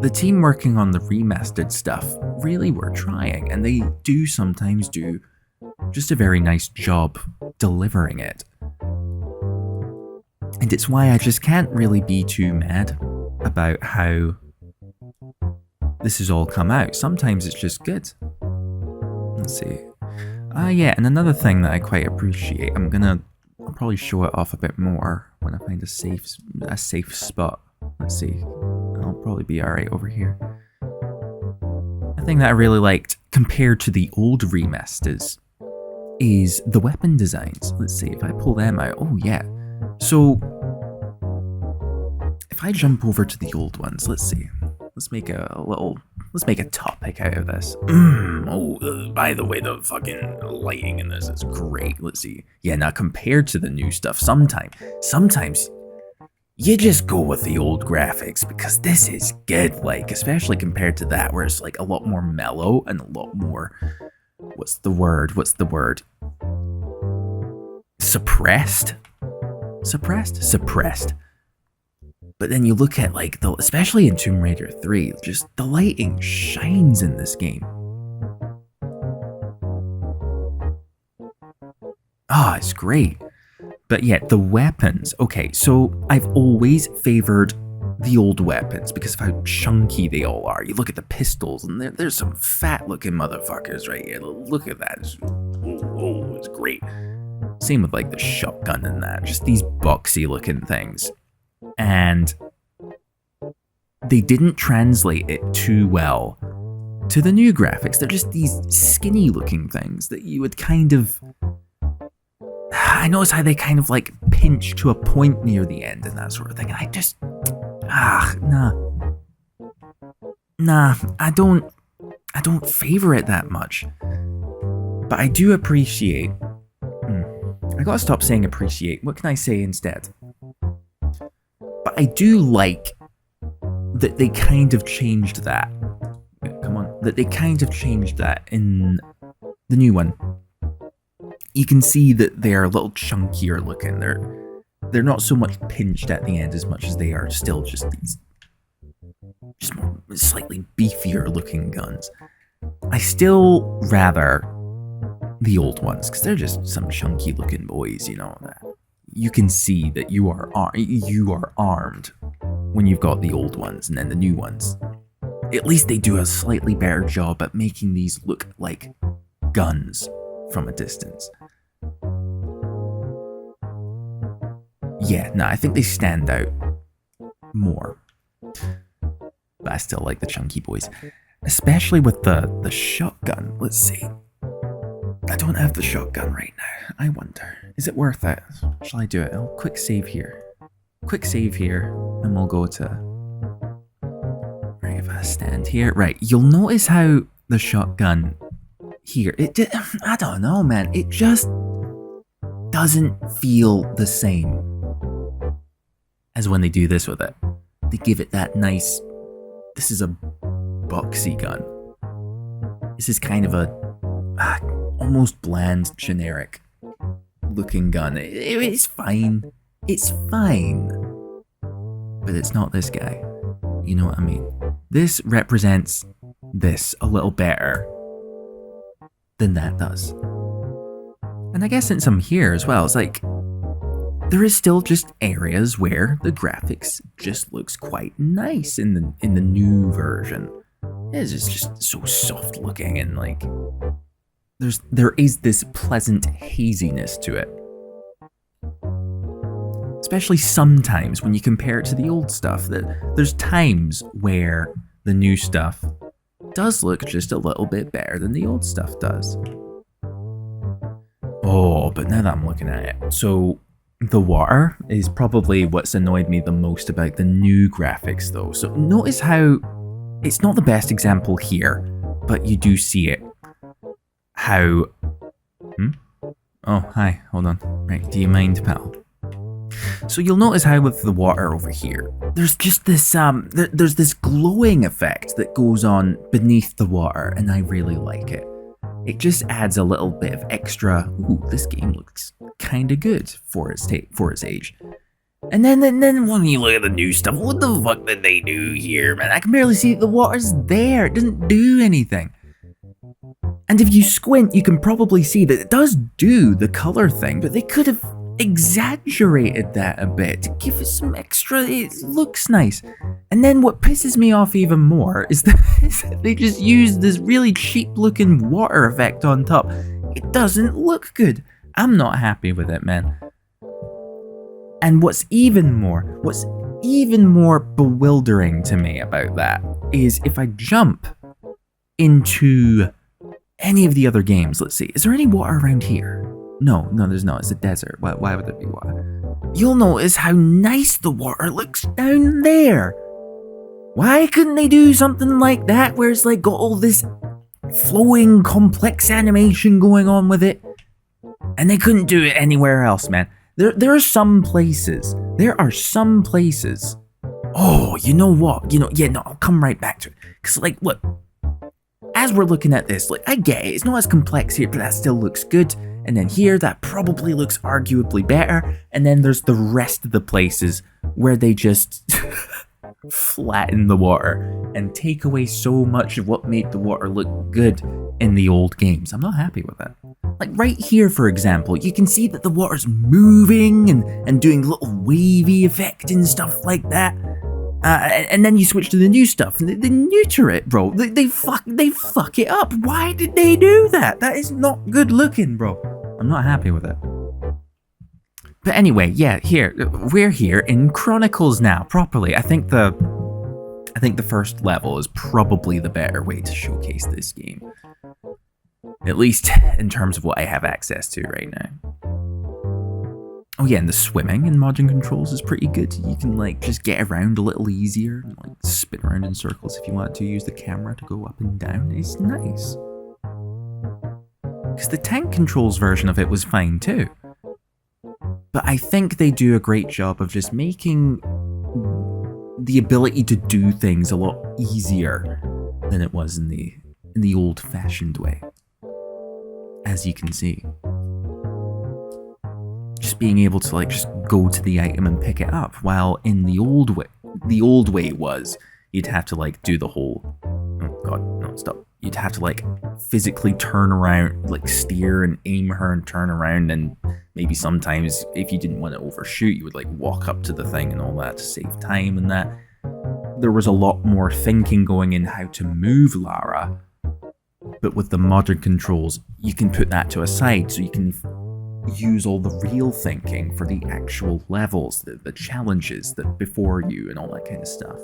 the team working on the remastered stuff really were trying, and they do sometimes do just a very nice job delivering it. And it's why I just can't really be too mad about how this has all come out. Sometimes it's just good. Let's see. Yeah, and another thing that I quite appreciate, I'll probably show it off a bit more when I find a safe spot. Let's see. I'll probably be alright over here. A thing that I really liked compared to the old remasters is the weapon designs. Let's see if I pull them out. Oh yeah. So if I jump over to the old ones, let's see. Let's make a topic out of this. By the way, the fucking lighting in this is great. Let's see. Yeah, now compared to the new stuff, sometimes you just go with the old graphics because this is good, like, especially compared to that where it's like a lot more mellow and a lot more, what's the word? Suppressed. But then you look at like especially in Tomb Raider 3, just the lighting shines in this game. Ah, it's great. But yet the weapons, okay, so I've always favored the old weapons because of how chunky they all are. You look at the pistols and there's some fat looking motherfuckers right here. Look at that. It's great. Same with like the shotgun and that, just these boxy looking things. And they didn't translate it too well to the new graphics. They're just these skinny looking things that you would kind of... I notice how they kind of like pinch to a point near the end and that sort of thing. And I just... Nah, I don't favor it that much. But I do appreciate... I gotta stop saying appreciate. What can I say instead? But I do like that they kind of changed that. Come on. That they kind of changed that in the new one. You can see that they're a little chunkier looking. They're not so much pinched at the end as much as they are still just these more slightly beefier looking guns. I still rather the old ones because they're just some chunky looking boys, you know. That you can see that you are armed when you've got the old ones, and then the new ones, at least they do a slightly better job at making these look like guns from a distance. Yeah, no, I think they stand out more. But I still like the chunky boys. Especially with the shotgun. Let's see. I don't have the shotgun right now. I wonder, is it worth it? Shall I do it? Oh, quick save here. And we'll go to... Right, if I stand here. Right, you'll notice how the shotgun here, I don't know, man. It just doesn't feel the same as when they do this with it. They give it that nice... This is a boxy gun. This is kind of a almost bland, generic looking gun. It's fine. It's fine. But it's not this guy. You know what I mean? This represents this a little better than that does. And I guess since I'm here as well, it's like there is still just areas where the graphics just looks quite nice in the new version. It's just so soft looking and like there is this pleasant haziness to it. Especially sometimes when you compare it to the old stuff, that there's times where the new stuff does look just a little bit better than the old stuff does. Oh, but now that I'm looking at it, so the water is probably what's annoyed me the most about the new graphics though. So notice how it's not the best example here, but you do see it. How... Oh, hi, hold on. Right, do you mind, pal? So you'll notice how with the water over here, there's just this, there's this glowing effect that goes on beneath the water, and I really like it. It just adds a little bit of extra, ooh, this game looks kinda good for its age. And then when you look at the new stuff, what the fuck did they do here, man? I can barely see the water's there, it doesn't do anything. And if you squint, you can probably see that it does do the color thing, but they could have exaggerated that a bit to give it some extra, it looks nice. And then what pisses me off even more is that they just use this really cheap looking water effect on top. It doesn't look good. I'm not happy with it, man. And what's even more bewildering to me about that is if I jump into any of the other games, let's see, is there any water around here? No, there's not. It's a desert. Why would there be water? You'll notice how nice the water looks down there. Why couldn't they do something like that where it's like got all this flowing, complex animation going on with it? And they couldn't do it anywhere else, man. There are some places. There are some places. Oh, you know what? Yeah, no, I'll come right back to it. Because, like, look, as we're looking at this, like, I get it. It's not as complex here, but that still looks good. And then here, that probably looks arguably better. And then there's the rest of the places where they just flatten the water and take away so much of what made the water look good in the old games. I'm not happy with that. Like right here, for example, you can see that the water's moving and doing little wavy effect and stuff like that. And then you switch to the new stuff and they neuter it, bro. They fuck it up. Why did they do that? That is not good looking, bro. I'm not happy with it. But anyway, yeah, we're here in Chronicles now, properly. I think the first level is probably the better way to showcase this game. At least in terms of what I have access to right now. Oh yeah, and the swimming in modern controls is pretty good. You can like just get around a little easier, and, like spin around in circles if you want to use the camera to go up and down. It's nice. Because the tank controls version of it was fine too. But I think they do a great job of just making the ability to do things a lot easier than it was in the old-fashioned way. As you can see. Just being able to like just go to the item and pick it up, while in the old way was you'd have to like do the whole, oh god, no, stop. You'd have to like physically turn around, like steer and aim her and turn around, and maybe sometimes if you didn't want to overshoot, you would like walk up to the thing and all that to save time and that. There was a lot more thinking going in how to move Lara, but with the modern controls, you can put that to a side so you can use all the real thinking for the actual levels, the challenges that before you and all that kind of stuff.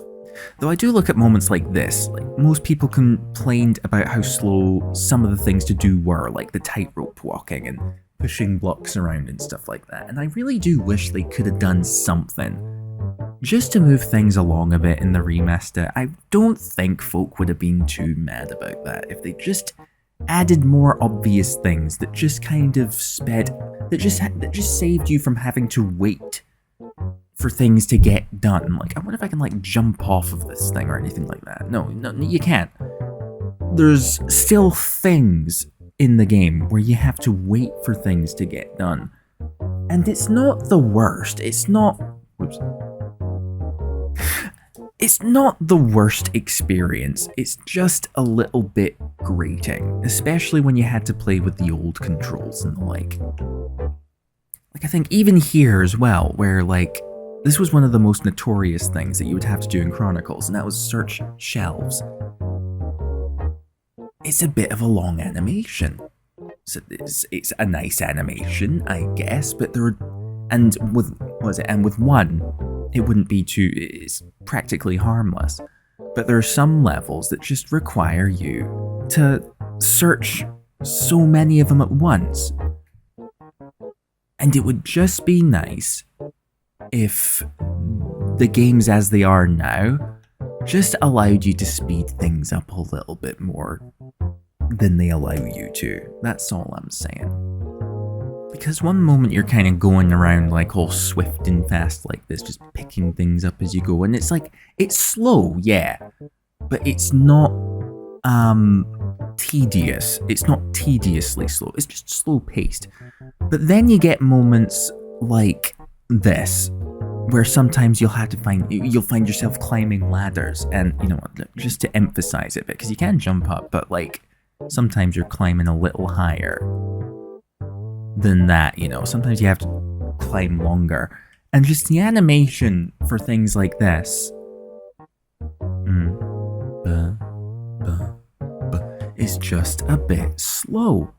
Though I do look at moments like this, like most people complained about how slow some of the things to do were, like the tightrope walking and pushing blocks around and stuff like that, and I really do wish they could have done something just to move things along a bit in the remaster. I don't think folk would have been too mad about that if they just added more obvious things that just kind of that just saved you from having to wait for things to get done. Like, I wonder if I can like jump off of this thing or anything like that. No, you can't. There's still things in the game where you have to wait for things to get done. And it's not the worst. It's not the worst experience, it's just a little bit grating, especially when you had to play with the old controls and the like. Like, I think even here as well, where like, this was one of the most notorious things that you would have to do in Chronicles, and that was search shelves. It's a bit of a long animation. So it's a nice animation, I guess, but with one, it wouldn't be it's practically harmless. But there are some levels that just require you to search so many of them at once. And it would just be nice if the games as they are now just allowed you to speed things up a little bit more than they allow you to. That's all I'm saying. Because one moment you're kind of going around like all swift and fast like this, just picking things up as you go, and it's like, it's slow, yeah, but it's not tedious. It's not tediously slow, it's just slow paced. But then you get moments like this, where sometimes you'll find yourself climbing ladders, and you know what, just to emphasize it, because you can jump up, but like, sometimes you're climbing a little higher than that, you know, sometimes you have to climb longer, and just the animation for things like this is just a bit slow.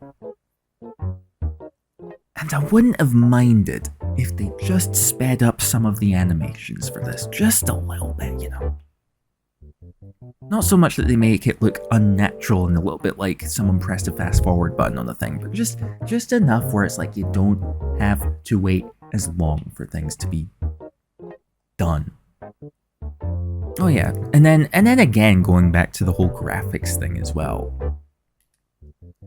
And I wouldn't have minded if they just sped up some of the animations for this, just a little bit, you know. Not so much that they make it look unnatural and a little bit like someone pressed a fast forward button on the thing, but just enough where it's like you don't have to wait as long for things to be done. Oh yeah, and then again, going back to the whole graphics thing as well.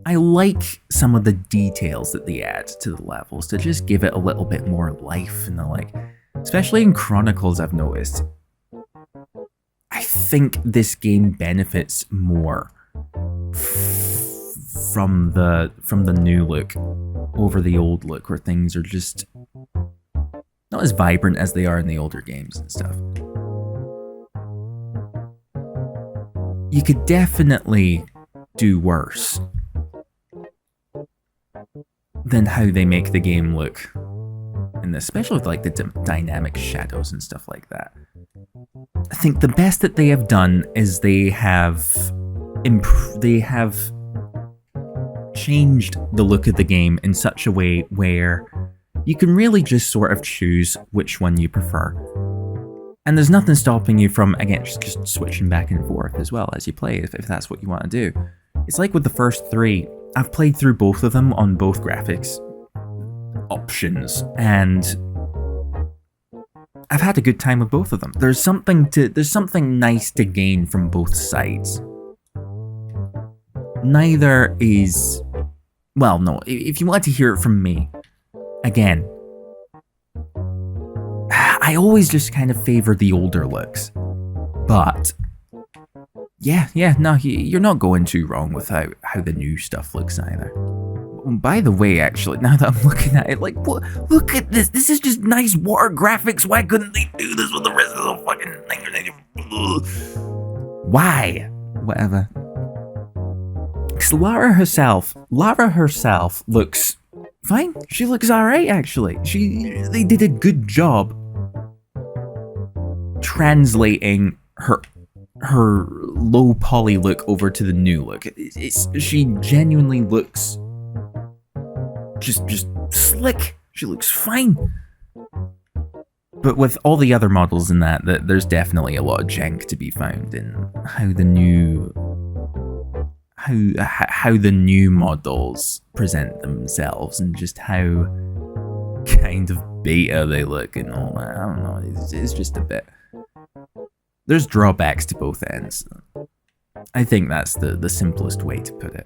I like some of the details that they add to the levels to just give it a little bit more life and the like. Especially in Chronicles, I've noticed. I think this game benefits more from the new look over the old look, where things are just not as vibrant as they are in the older games and stuff. You could definitely do worse than how they make the game look, and especially with like the dynamic shadows and stuff like that. I think the best that they have done is they have changed the look of the game in such a way where you can really just sort of choose which one you prefer. And there's nothing stopping you from, again, just switching back and forth as well as you play, if that's what you want to do. It's like with the first three, I've played through both of them on both graphics options, and I've had a good time with both of them. There's something nice to gain from both sides. Neither is, well, no, if you want to hear it from me, again, I always just kind of favor the older looks, but yeah, no, you're not going too wrong with how the new stuff looks either. By the way, actually, now that I'm looking at it, like, look at this. This is just nice water graphics. Why couldn't they do this with the rest of the fucking thing? Why? Whatever. Because Lara herself looks fine. She looks alright, actually. They did a good job translating her low poly look over to the new look. She genuinely looks just slick. She looks fine. But with all the other models in that, there's definitely a lot of jank to be found in how the new models present themselves and just how kind of beta they look and all that. I don't know. It's just a bit. There's drawbacks to both ends. I think that's the simplest way to put it.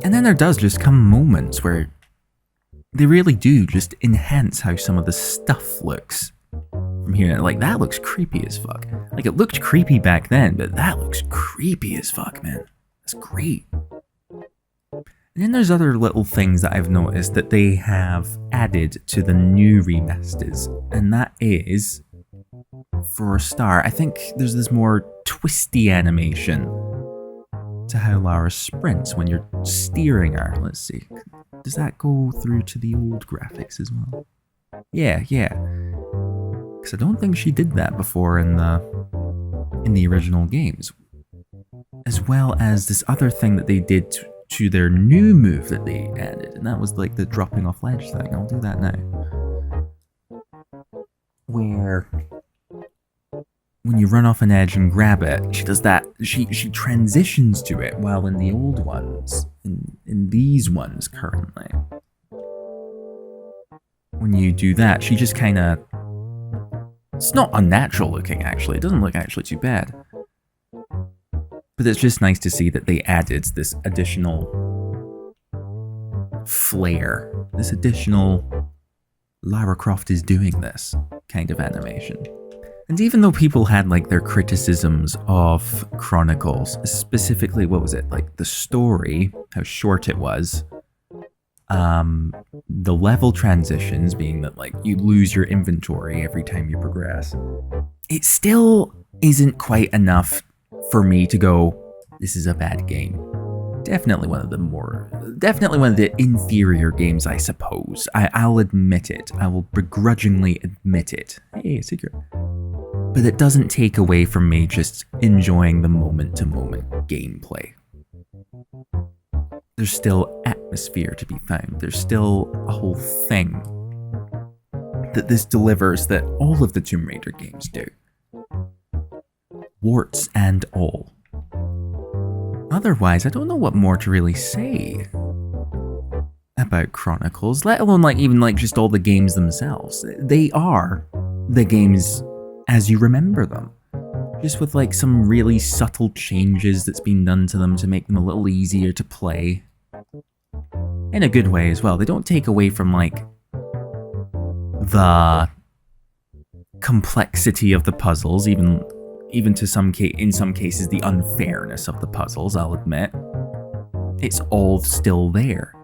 And then there does just come moments where they really do just enhance how some of the stuff looks from here. Like, that looks creepy as fuck. Like, it looked creepy back then, but that looks creepy as fuck, man. That's great. And then there's other little things that I've noticed that they have added to the new remasters, and that is, for a start, I think there's this more twisty animation to how Lara sprints when you're steering her. Let's see. Does that go through to the old graphics as well? Yeah. Because I don't think she did that before in the original games. As well as this other thing that they did to their new move that they added, and that was like the dropping off ledge thing. I'll do that now. Where when you run off an edge and grab it, she does that. She transitions to it, while in the old ones, in these ones currently, when you do that, she just kind of, it's not unnatural looking actually. It doesn't look actually too bad. But it's just nice to see that they added this additional flair, this additional Lara Croft is doing this kind of animation. And even though people had like their criticisms of Chronicles, specifically, what was it, like the story, how short it was, the level transitions being that like you lose your inventory every time you progress, it still isn't quite enough for me to go, this is a bad game. Definitely one of the inferior games, I suppose. I'll admit it. I will begrudgingly admit it. Hey, a secret. But it doesn't take away from me just enjoying the moment-to-moment gameplay. There's still atmosphere to be found. There's still a whole thing that this delivers that all of the Tomb Raider games do. Warts and all. Otherwise, I don't know what more to really say about Chronicles, let alone even just all the games themselves. They are the games as you remember them. Just with like some really subtle changes that's been done to them to make them a little easier to play. In a good way as well. They don't take away from like the complexity of the puzzles, even to in some cases the unfairness of the puzzles, I'll admit. It's all still there.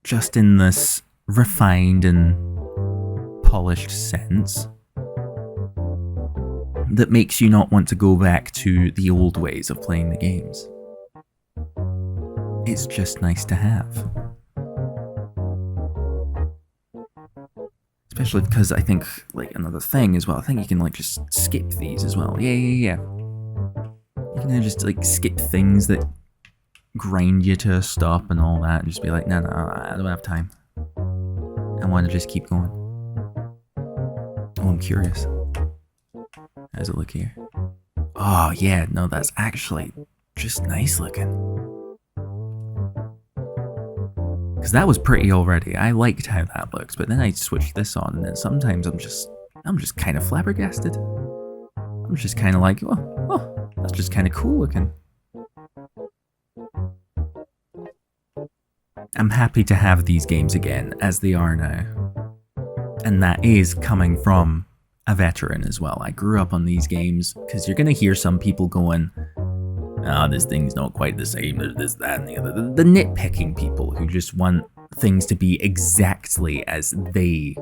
Just in this refined and polished sense that makes you not want to go back to the old ways of playing the games. It's just nice to have. Especially because I think, like, another thing as well, I think you can, like, just skip these as well. Yeah. You can just, like, skip things that grind you to a stop and all that, and just be like, no, I don't have time. I want to just keep going. Oh, I'm curious. How does it look here? Oh, yeah, no, that's actually just nice looking. Because that was pretty already. I liked how that looks, but then I switched this on, and then sometimes I'm just kind of flabbergasted. I'm just kind of like, oh, that's just kind of cool looking. I'm happy to have these games again, as they are now. And that is coming from a veteran as well. I grew up on these games, because you're going to hear some people going, this thing's not quite the same, there's this, that, and the other. The nitpicking people who just want things to be exactly as they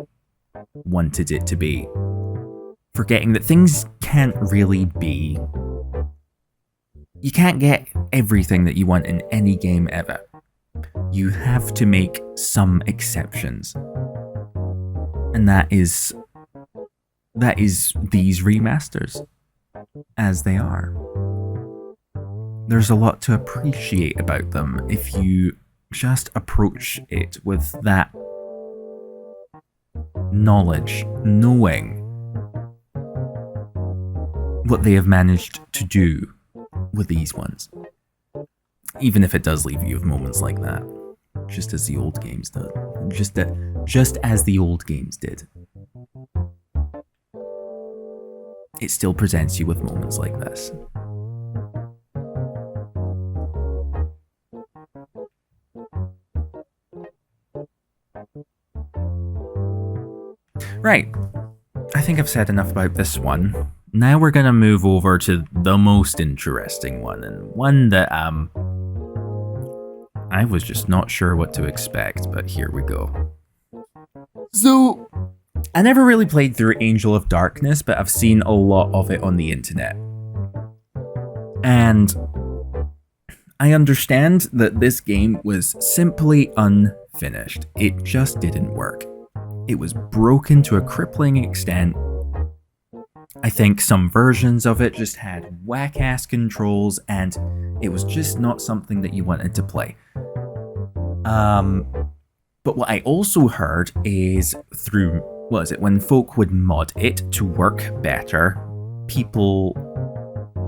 wanted it to be. Forgetting that things can't really be. You can't get everything that you want in any game ever. You have to make some exceptions. And that is these remasters, as they are. There's a lot to appreciate about them if you just approach it with that knowledge, knowing what they have managed to do with these ones. Even if it does leave you with moments like that, just as the old games did. Just as the old games did. It still presents you with moments like this. Right, I think I've said enough about this one. Now we're gonna move over to the most interesting one, and one that I was just not sure what to expect, but here we go. So, I never really played through Angel of Darkness, but I've seen a lot of it on the internet. And I understand that this game was simply unfinished. It just didn't work. It was broken to a crippling extent. I think some versions of it just had whack-ass controls, and it was just not something that you wanted to play. But what I also heard is through, when folk would mod it to work better, people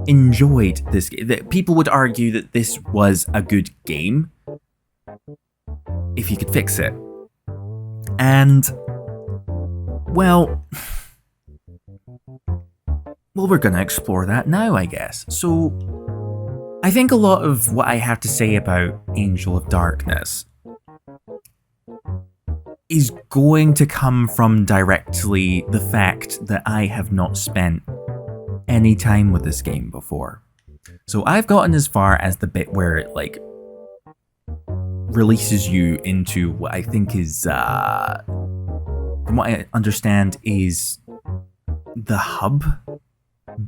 enjoyed this game. People would argue that this was a good game if you could fix it. And, well, we're gonna explore that now, I guess. So, I think a lot of what I have to say about Angel of Darkness is going to come from directly the fact that I have not spent any time with this game before. So I've gotten as far as the bit where it, like, releases you into what I think is, from what I understand, is the hub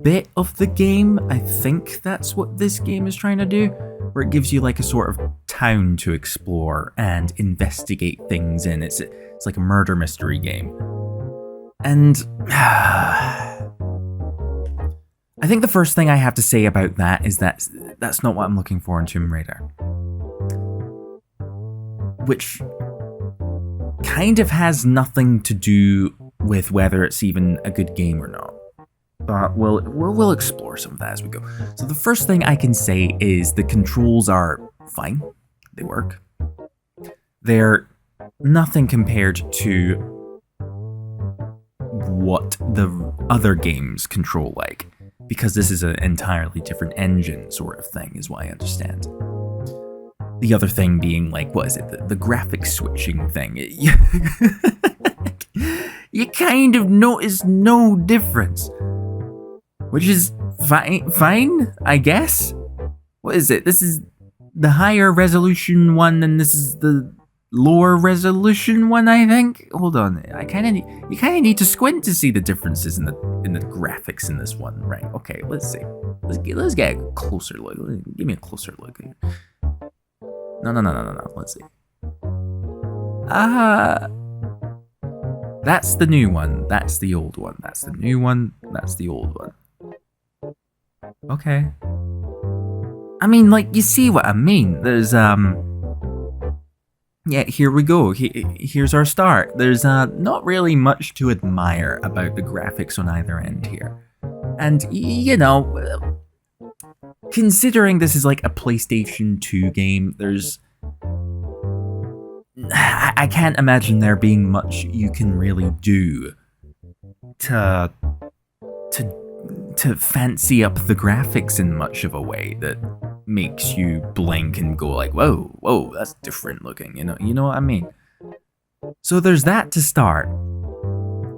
bit of the game. I think that's what this game is trying to do, where it gives you like a sort of town to explore and investigate things in. It's like a murder mystery game. And I think the first thing I have to say about that is that that's not what I'm looking for in Tomb Raider. Which kind of has nothing to do with whether it's even a good game or not. But we'll explore some of that as we go. So the first thing I can say is the controls are fine. They work. They're nothing compared to what the other games control like, because this is an entirely different engine sort of thing, is what I understand. The other thing being like, what is it, the graphics switching thing. You kind of notice no difference, which is fine, I guess. What is it? This is the higher resolution one, and this is the lower resolution one, I think. Hold on, you kind of need to squint to see the differences in the graphics in this one, right? Okay, let's see. Let's get a closer look. Give me a closer look. No. Let's see. That's the new one. That's the old one. That's the new one. That's the old one. Okay. I mean, like, you see what I mean. There's, yeah, here we go. Here's our start. There's, not really much to admire about the graphics on either end here. And, you know, considering this is like a PlayStation 2 game, I can't imagine there being much you can really do to fancy up the graphics in much of a way that makes you blink and go like, whoa, that's different looking, you know what I mean? So there's that to start.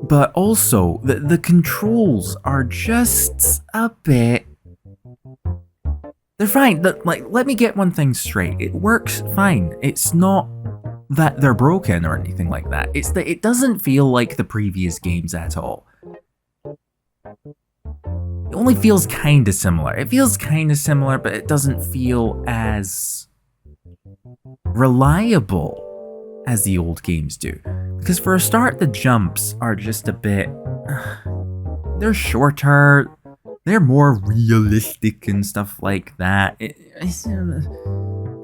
But also, the controls are just a bit... They're fine. Like, let me get one thing straight. It works fine. It's not that they're broken or anything like that. It's that it doesn't feel like the previous games at all. It only feels kinda similar. It feels kinda similar, but it doesn't feel as reliable as the old games do. Because for a start, the jumps are just a bit... They're shorter, they're more realistic and stuff like that. I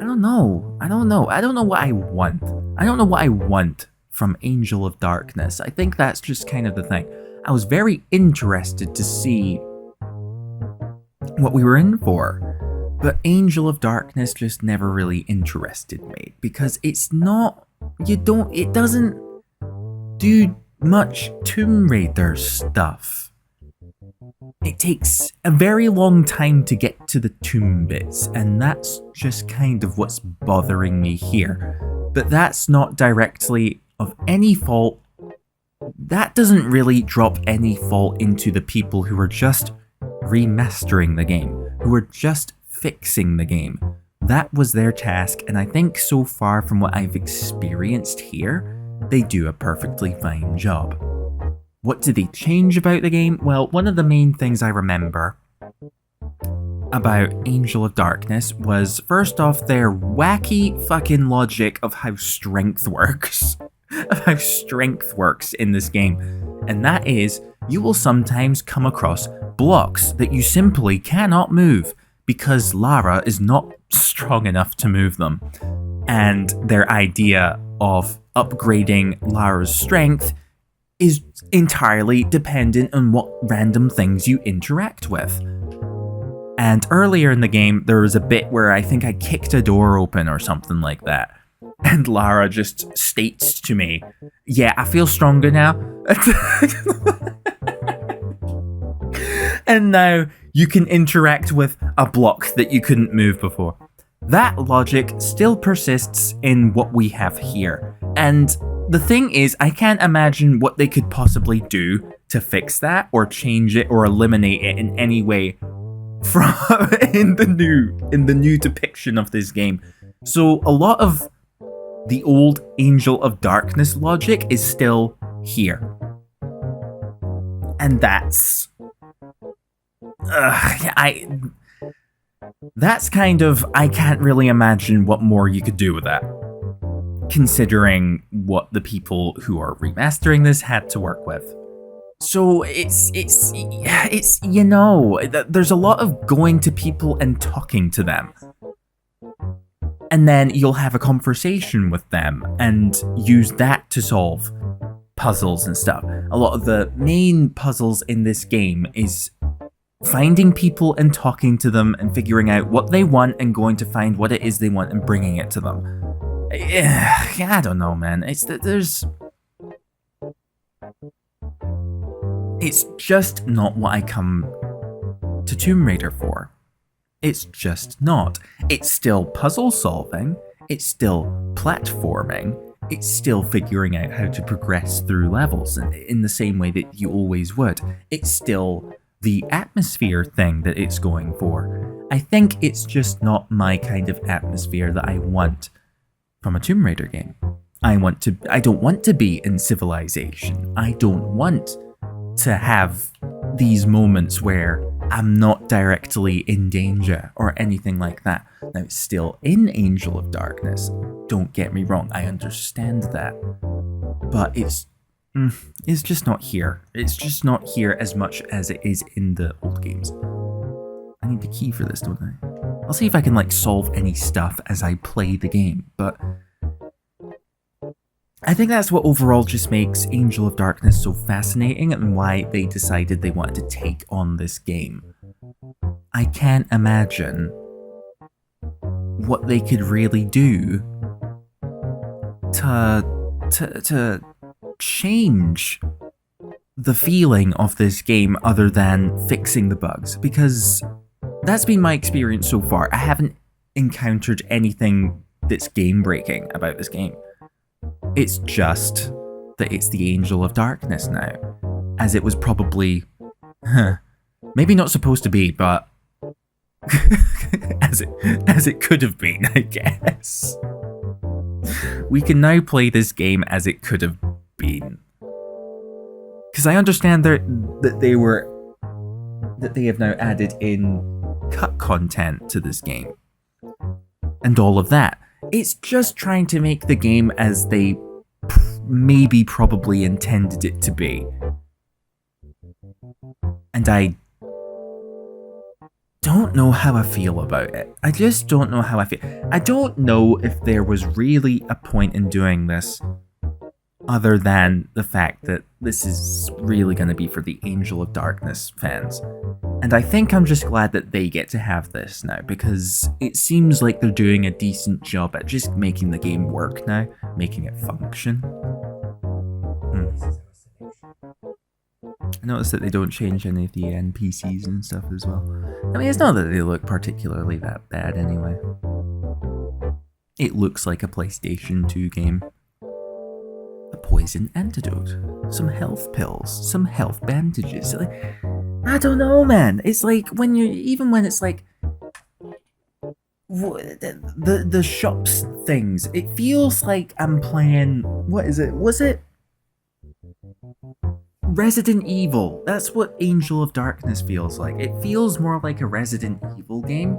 don't know what I want. I don't know what I want from Angel of Darkness. I think that's just kind of the thing. I was very interested to see what we were in for, but Angel of Darkness just never really interested me, because it's not, it doesn't do much Tomb Raider stuff. It takes a very long time to get to the tomb bits, and that's just kind of what's bothering me here. But that's not directly of any fault. That doesn't really drop any fault into the people who are just remastering the game, who are just fixing the game. That was their task, and I think so far from what I've experienced here, they do a perfectly fine job. What did they change about the game? Well, one of the main things I remember about Angel of Darkness was, first off, their wacky fucking logic of how strength works. Of how strength works in this game. And that is, you will sometimes come across blocks that you simply cannot move because Lara is not strong enough to move them. And their idea of upgrading Lara's strength is entirely dependent on what random things you interact with. And earlier in the game, there was a bit where I think I kicked a door open or something like that. And Lara just states to me, yeah, I feel stronger now. And now you can interact with a block that you couldn't move before. That logic still persists in what we have here. And the thing is, I can't imagine what they could possibly do to fix that or change it or eliminate it in any way from in the new depiction of this game. So a lot of the old Angel of Darkness logic is still here. And that's kind of, I can't really imagine what more you could do with that, considering what the people who are remastering this had to work with. So it's you know, there's a lot of going to people and talking to them. And then you'll have a conversation with them and use that to solve puzzles and stuff. A lot of the main puzzles in this game is finding people and talking to them and figuring out what they want and going to find what it is they want and bringing it to them. I don't know, man. It's that there's It's just not what I come to Tomb Raider for. It's just not. It's still puzzle solving, it's still platforming, it's still figuring out how to progress through levels in the same way that you always would. It's still the atmosphere thing that it's going for. I think it's just not my kind of atmosphere that I want from a Tomb Raider game. I don't want to be in Civilization. I don't want to have these moments where I'm not directly in danger or anything like that. Now, it's still in Angel of Darkness. Don't get me wrong, I understand that. But it's just not here. It's just not here as much as it is in the old games. I need the key for this, don't I? I'll see if I can solve any stuff as I play the game, but I think that's what overall just makes Angel of Darkness so fascinating and why they decided they wanted to take on this game. I can't imagine what they could really do to change the feeling of this game other than fixing the bugs, because that's been my experience so far. I haven't encountered anything that's game-breaking about this game. It's just that it's the Angel of Darkness now, as it was probably, maybe not supposed to be, but as it could have been, I guess. We can now play this game as it could have been, because I understand that they have now added in cut content to this game and all of that. It's just trying to make the game as they maybe probably intended it to be. And I don't know how I feel about it. I just don't know how I feel. I don't know if there was really a point in doing this other than the fact that this is really going to be for the Angel of Darkness fans. And I think I'm just glad that they get to have this now, because it seems like they're doing a decent job at just making the game work now, making it function. I noticed that they don't change any of the NPCs and stuff as well. I mean, it's not that they look particularly that bad anyway. It looks like a PlayStation 2 game. A poison antidote, some health pills, some health bandages. I don't know, man. It's like when it's like the shops things. It feels like I'm playing. What is it? Was it Resident Evil? That's what Angel of Darkness feels like. It feels more like a Resident Evil game,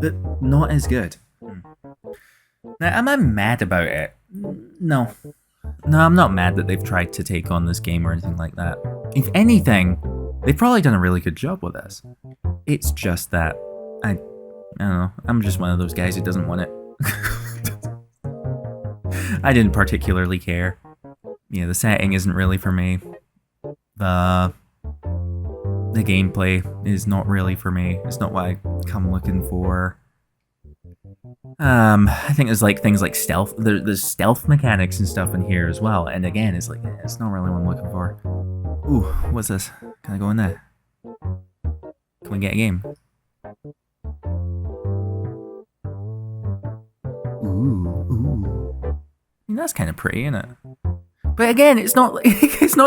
but not as good. Now, am I mad about it? No. No, I'm not mad that they've tried to take on this game or anything like that. If anything, they've probably done a really good job with this. It's just that, I don't know, I'm just one of those guys who doesn't want it. I didn't particularly care. Yeah, the setting isn't really for me. The gameplay is not really for me. It's not what I come looking for. I think there's things like stealth. There's stealth mechanics and stuff in here as well. And again, it's not really what I'm looking for. Ooh, what's this? Can I go in there? Can we get a game? Ooh. I mean, that's kind of pretty, isn't it? But again, it's not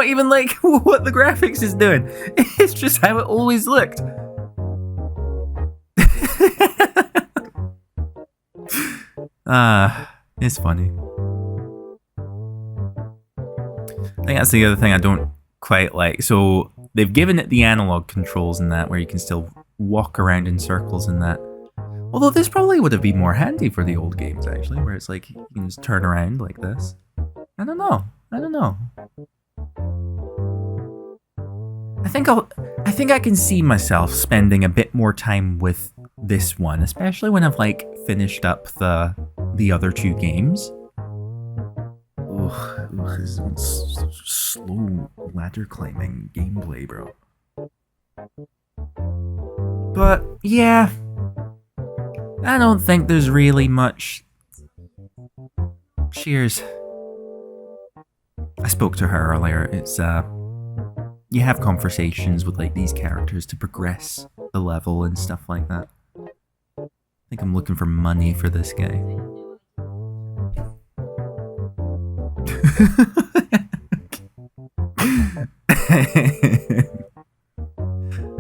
even like what the graphics is doing. It's just how it always looked. It's funny. I think that's the other thing I don't quite like. So they've given it the analog controls in that, where you can still walk around in circles in that. Although this probably would have been more handy for the old games, actually, where it's like you can just turn around like this. I don't know. I think I can see myself spending a bit more time with this one, especially when I've finished up the other two games. Ugh, this is slow ladder climbing gameplay, bro. But yeah, I don't think there's really much. Cheers. I spoke to her earlier. you have conversations with like these characters to progress the level and stuff like that. I think I'm looking for money for this guy.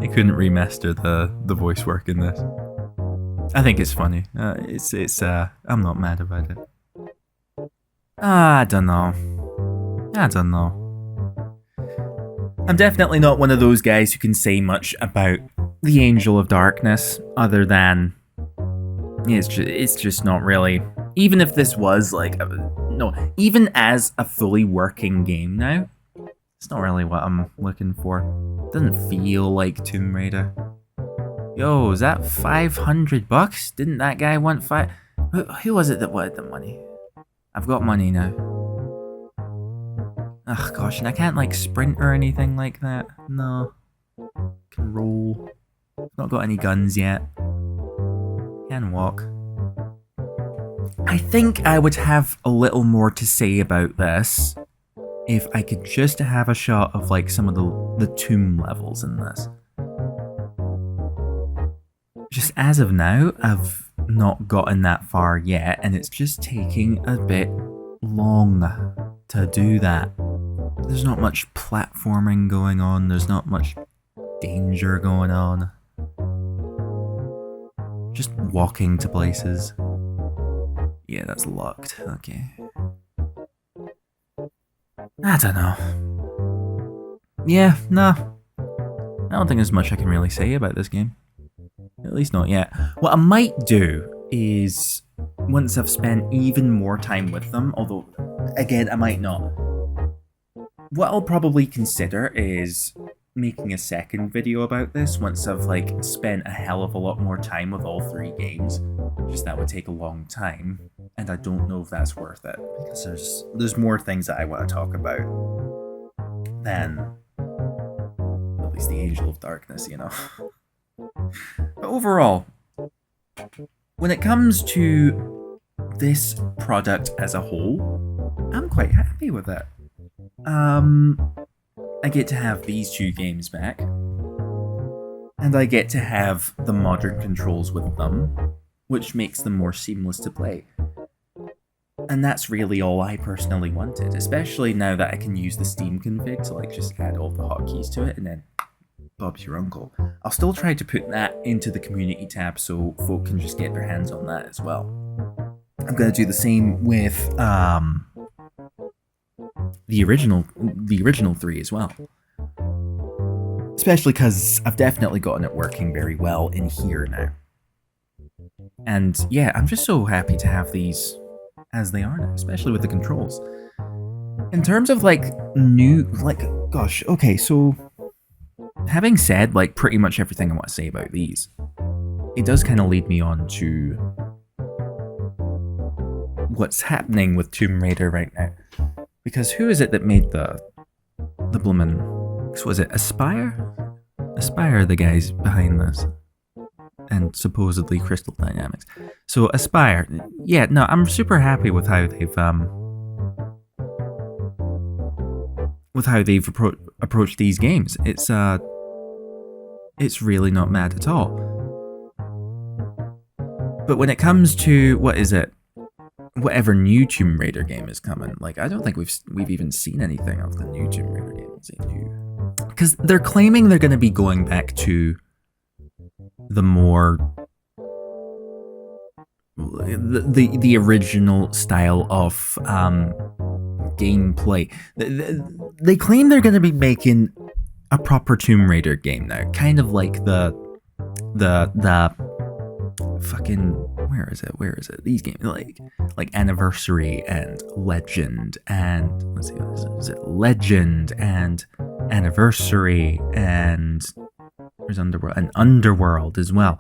I couldn't remaster the voice work in this. I think it's funny. I'm not mad about it. I don't know. I'm definitely not one of those guys who can say much about the Angel of Darkness, other than it's just not really. Even if this was like even as a fully working game now, it's not really what I'm looking for. It doesn't feel like Tomb Raider. Yo, is that $500? Didn't that guy want five? Who was it that wanted the money? I've got money now. Ugh, gosh, and I can't like sprint or anything like that. No. Can roll. Not got any guns yet. Can walk. I think I would have a little more to say about this if I could just have a shot of like some of the tomb levels in this. Just as of now, I've not gotten that far yet, and it's just taking a bit long to do that. There's not much platforming going on, there's not much danger going on. Just walking to places. Yeah, that's locked. Okay. I don't know. Yeah, no. I don't think there's much I can really say about this game. At least not yet. What I might do is, once I've spent even more time with them, although, again, I might not. What I'll probably consider is making a second video about this once I've like spent a hell of a lot more time with all three games. Just that would take a long time, and I don't know if that's worth it, because there's more things that I want to talk about than at least the Angel of Darkness, you know. But overall, when it comes to this product as a whole, I'm quite happy with it. I get to have these two games back, and I get to have the modern controls with them, which makes them more seamless to play. And that's really all I personally wanted, especially now that I can use the Steam config to like just add all the hotkeys to it, and then Bob's your uncle. I'll still try to put that into the community tab so folk can just get their hands on that as well. I'm going to do the same with the original three as well. Especially because I've definitely gotten it working very well in here now. And yeah, I'm just so happy to have these as they are now, especially with the controls. In terms of like gosh, okay, so having said like pretty much everything I want to say about these, it does kind of lead me on to what's happening with Tomb Raider right now. Because who is it that made the bloomin', was it Aspire? Aspire are the guys behind this. And supposedly Crystal Dynamics. So Aspire, yeah, no, I'm super happy with how they've approached these games. It's really not mad at all. But when it comes to whatever new Tomb Raider game is coming, like I don't think we've even seen anything of the new Tomb Raider game. Because they're claiming they're going to be going back to the more the original style of gameplay. They claim they're going to be making a proper Tomb Raider game now, kind of like the fucking where is it? These games like Anniversary and Legend and let's see, is it Legend and Anniversary and there's Underworld as well.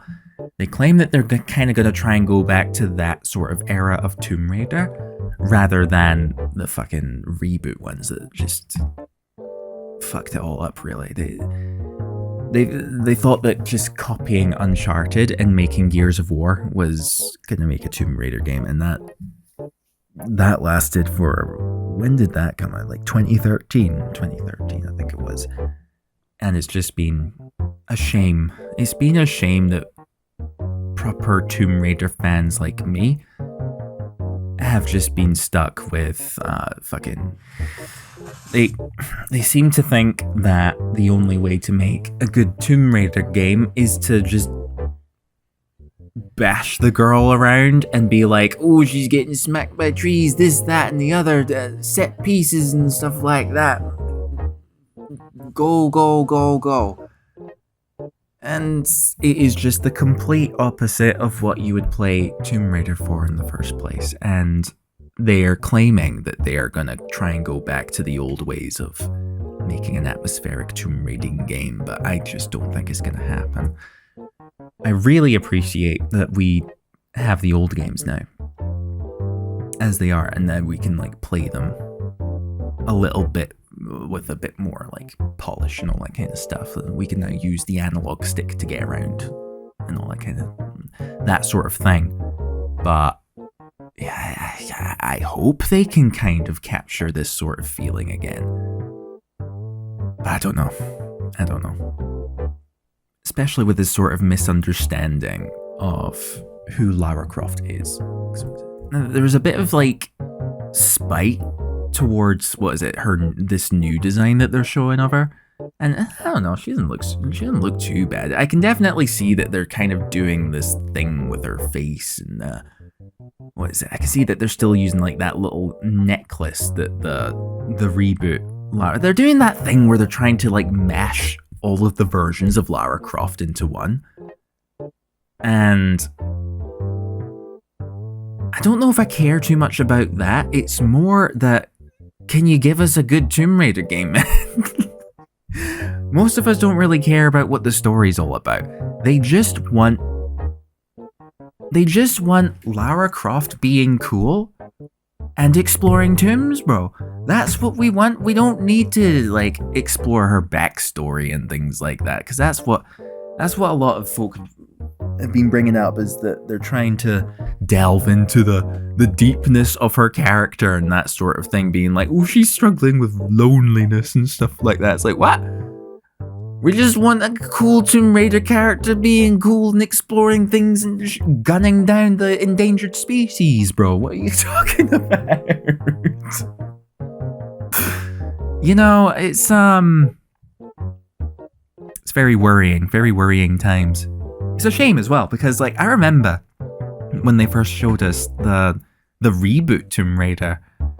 They claim that they're kind of going to try and go back to that sort of era of Tomb Raider rather than the fucking reboot ones that just fucked it all up, really. They thought that just copying Uncharted and making Gears of War was going to make a Tomb Raider game, and that lasted for, when did that come out? Like 2013, I think it was. And it's just been a shame. It's been a shame that proper Tomb Raider fans like me have just been stuck with fucking... They seem to think that the only way to make a good Tomb Raider game is to just bash the girl around and be like, oh, she's getting smacked by trees, this, that, and the other, set pieces and stuff like that. Go, go, go, go. And it is just the complete opposite of what you would play Tomb Raider for in the first place. And they are claiming that they are going to try and go back to the old ways of making an atmospheric tomb raiding game, but I just don't think it's going to happen. I really appreciate that we have the old games now as they are, and then we can like play them a little bit with a bit more like polish and all that kind of stuff. And we can now use the analog stick to get around and all that kind of that sort of thing. But yeah, I hope they can kind of capture this sort of feeling again. But I don't know. Especially with this sort of misunderstanding of who Lara Croft is. There was a bit of like spite towards this new design that they're showing of her, and I don't know, she doesn't look too bad. I can definitely see that they're kind of doing this thing with her face, and I can see that they're still using like that little necklace that the reboot Lara. They're doing that thing where they're trying to like mash all of the versions of Lara Croft into one, and I don't know if I care too much about that. It's more that, can you give us a good Tomb Raider game, man? Most of us don't really care about what the story's all about. They just want Lara Croft being cool and exploring tombs, bro. That's what we want. We don't need to like explore her backstory and things like that, because that's what a lot of folk have been bringing up, is that they're trying to delve into the deepness of her character and that sort of thing, being like, oh, she's struggling with loneliness and stuff like that. It's like, what? We just want a cool Tomb Raider character being cool and exploring things and gunning down the endangered species, bro. What are you talking about? You know, it's very worrying times. It's a shame as well, because like I remember when they first showed us the reboot Tomb Raider,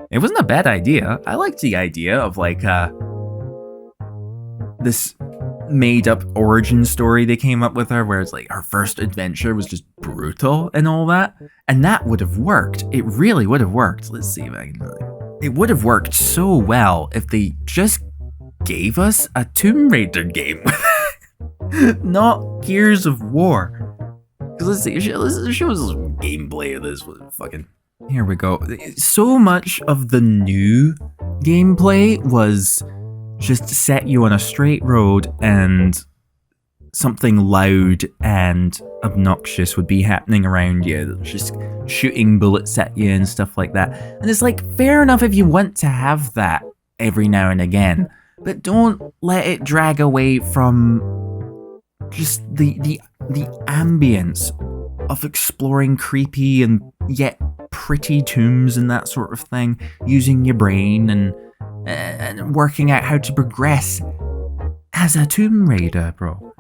it wasn't a bad idea. I liked the idea of like this made up origin story they came up with her, where it's like her first adventure was just brutal and all that, and that would have worked. It really would have worked. Let's see if I can. It would have worked so well if they just gave us a Tomb Raider game. Not Gears of War. Because let's see, let's show us some gameplay of this. Fucking, here we go. So much of the new gameplay was just set you on a straight road and something loud and obnoxious would be happening around you, just shooting bullets at you and stuff like that. And it's like, fair enough if you want to have that every now and again, but don't let it drag away from just the ambience of exploring creepy and yet pretty tombs and that sort of thing, using your brain and working out how to progress as a Tomb Raider, bro.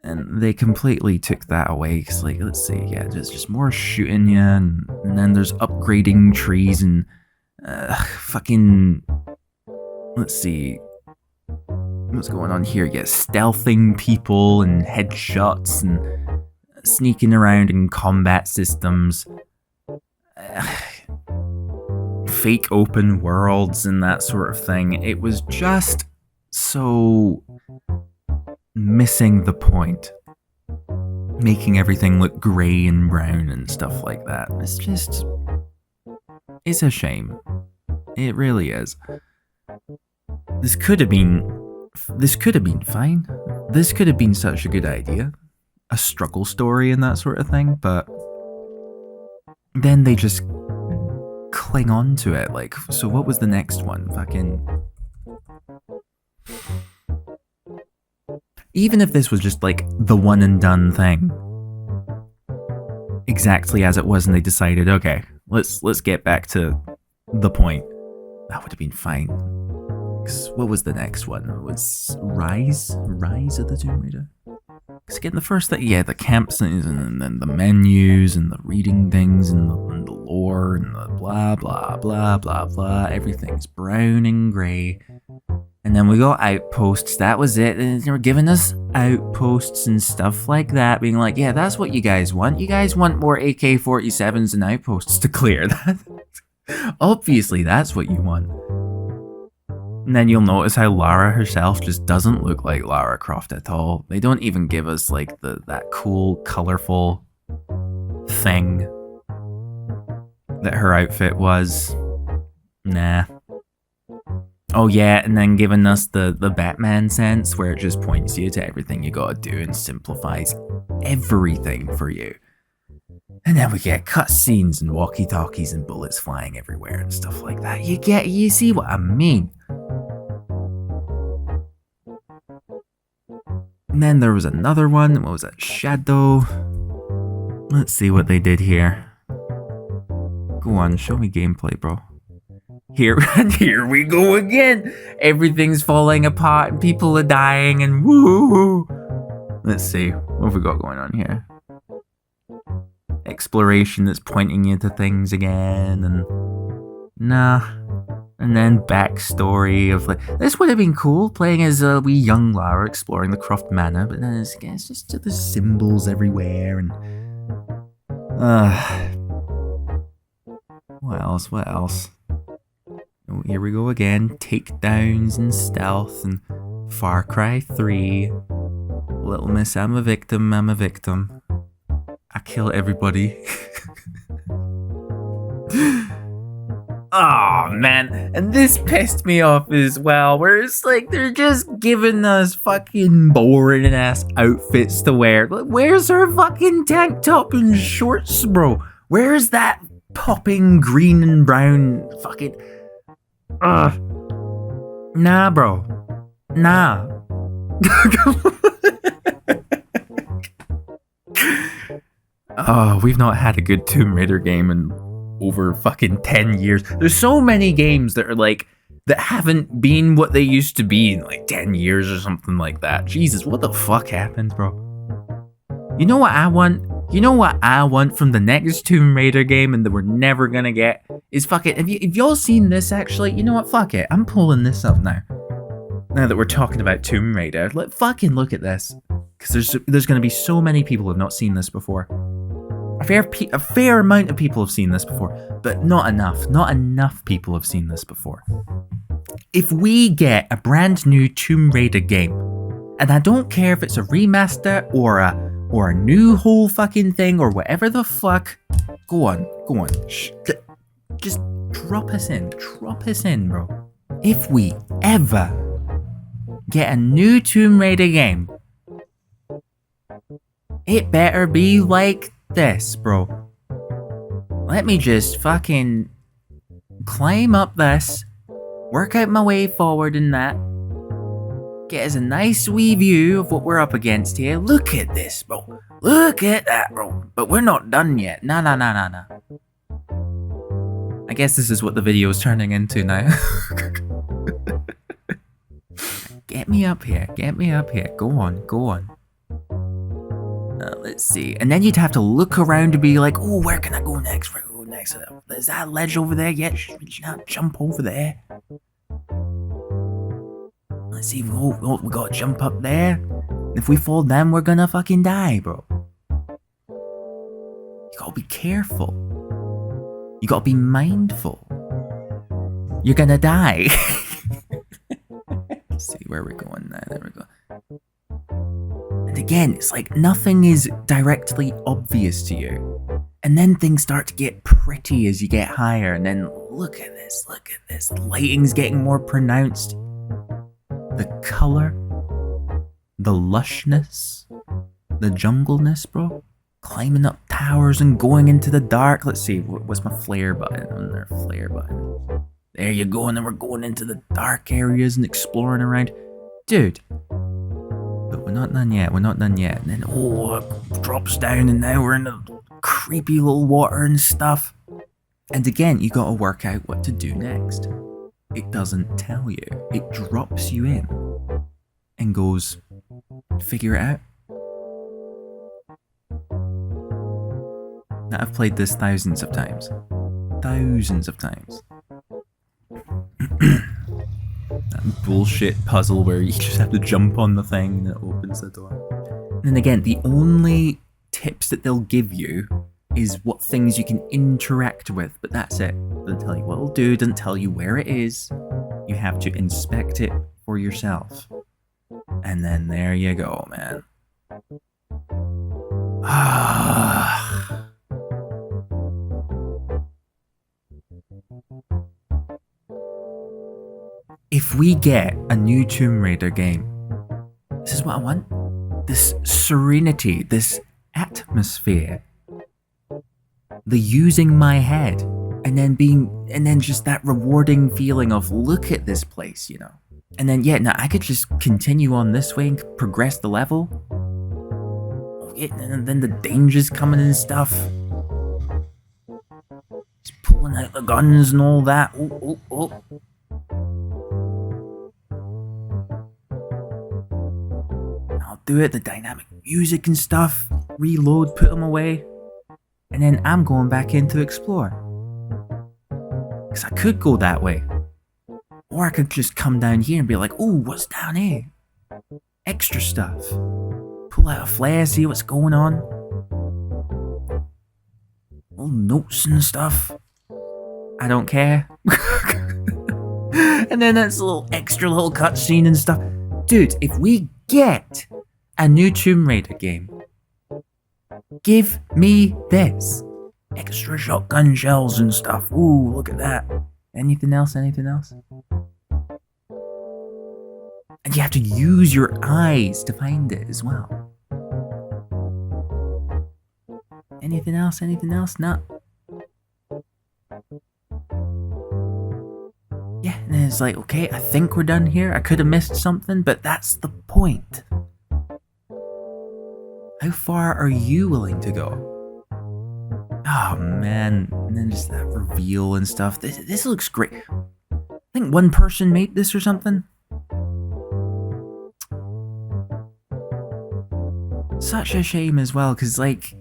And they completely took that away, because like, let's see, yeah, there's just more shooting you, and then there's upgrading trees and fucking, let's see, what's going on here? Yeah, stealthing people and headshots and sneaking around in combat systems. Fake open worlds and that sort of thing. It was just so missing the point. Making everything look grey and brown and stuff like that. It's a shame. It really is. This could have been fine. This could have been such a good idea. A struggle story and that sort of thing, but then they just cling on to it. Like, so what was the next one? Fucking Even if this was just like the one and done thing, exactly as it was, and they decided, okay, let's get back to the point, that would have been fine. Because what was the next one? It was Rise of the Tomb Raider. Because again, the first thing, yeah, the campsites and then the menus and the reading things and the lore and the blah blah blah blah blah. Everything's brown and grey. And then we got outposts. That was it. And they were giving us outposts and stuff like that, being like, yeah, that's what you guys want. You guys want more AK-47s and outposts to clear. That obviously that's what you want. And then you'll notice how Lara herself just doesn't look like Lara Croft at all. They don't even give us like that cool, colorful thing that her outfit was. Nah. Oh yeah, and then giving us the Batman sense where it just points you to everything you gotta do and simplifies everything for you. And then we get cutscenes and walkie-talkies and bullets flying everywhere and stuff like that. You see what I mean? And then there was another one. What was that? Shadow. Let's see what they did here. Go on, show me gameplay, bro. Here we go again. Everything's falling apart and people are dying and woo. Let's see. What have we got going on here? Exploration that's pointing you to things again and nah. And then backstory of like, this would have been cool, playing as a wee young Lara exploring the Croft Manor, but then it's just the symbols everywhere and what else? Oh, here we go again, takedowns and stealth and Far Cry 3. Little Miss, I'm a victim. I kill everybody. Oh man, and this pissed me off as well, where it's like they're just giving us fucking boring ass outfits to wear. Like, where's her fucking tank top and shorts, bro? Where's that popping green and brown fucking... Nah, bro. Nah. Oh, we've not had a good Tomb Raider game in over fucking 10 years. There's so many games that are like, that haven't been what they used to be in like 10 years or something like that. Jesus, what the fuck happened, bro? You know what I want? You know what I want from the next Tomb Raider game and that we're never gonna get? Is fucking, have y'all seen this actually? You know what, fuck it, I'm pulling this up now. Now that we're talking about Tomb Raider, fucking look at this. Because there's gonna be so many people who have not seen this before. A fair amount of people have seen this before, but not enough. Not enough people have seen this before. If we get a brand new Tomb Raider game, and I don't care if it's a remaster or a new whole fucking thing or whatever the fuck, go on. Just drop us in, bro. If we ever get a new Tomb Raider game, it better be like this, bro. Let me just fucking climb up this, work out my way forward in that, get us a nice wee view of what we're up against here. Look at this, bro. Look at that, bro. But we're not done yet. Nah. I guess this is what the video is turning into now. Get me up here. Go on. Let's see. And then you'd have to look around to be like, oh, where can I go next? Is that ledge over there yet? Should we not jump over there? Let's see. We gotta jump up there. If we fall down, we're gonna fucking die, bro. You gotta be careful. You gotta be mindful. You're gonna die. Let's see where we're going now. There we go. And again, it's like nothing is directly obvious to you. And then things start to get pretty as you get higher. And then look at this. The lighting's getting more pronounced. The color. The lushness. The jungleness, bro. Climbing up towers and going into the dark. Let's see, what's my flare button on there? Flare button. There you go, and then we're going into the dark areas and exploring around. Dude, we're not done yet, we're not done yet. And then, it drops down and now we're in the creepy little water and stuff. And again, you gotta work out what to do next. It doesn't tell you. It drops you in and goes, figure it out. Now, I've played this thousands of times. Thousands of times. That bullshit puzzle where you just have to jump on the thing and it opens the door. And again, the only tips that they'll give you is what things you can interact with, but that's it. Doesn't tell you what it'll do, doesn't tell you where it is. You have to inspect it for yourself. And then there you go, man. If we get a new Tomb Raider game, this is what I want. This serenity, this atmosphere. The using my head, and then just that rewarding feeling of, look at this place, you know. And then, yeah, now I could just continue on this way and progress the level. And then the dangers coming and stuff. Just pulling out the guns and all that. I'll do it, the dynamic music and stuff. Reload, put them away. And then I'm going back in to explore. Because I could go that way. Or I could just come down here and be like, ooh, what's down here? Extra stuff. Pull out a flare, see what's going on. Little notes and stuff. I don't care. And then that's a little extra little cutscene and stuff. Dude, if we get a new Tomb Raider game, give me this. Extra shotgun shells and stuff. Ooh, look at that. Anything else? Anything else? And you have to use your eyes to find it as well. Anything else? Anything else? No. Yeah, and then it's like, okay, I think we're done here. I could have missed something, but that's the point. How far are you willing to go? Oh man, and then just that reveal and stuff. This looks great. I think one person made this or something. Such a shame as well, because like,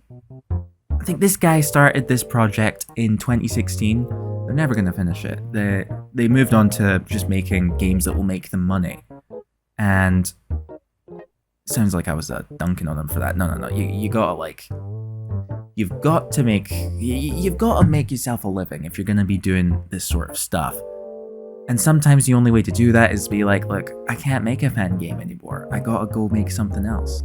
I think this guy started this project in 2016. They're never going to finish it. They moved on to just making games that will make them money. And sounds like I was dunking on them for that. No. You gotta like, you've got to make yourself a living if you're gonna be doing this sort of stuff. And sometimes the only way to do that is be like, look, I can't make a fan game anymore. I gotta go make something else.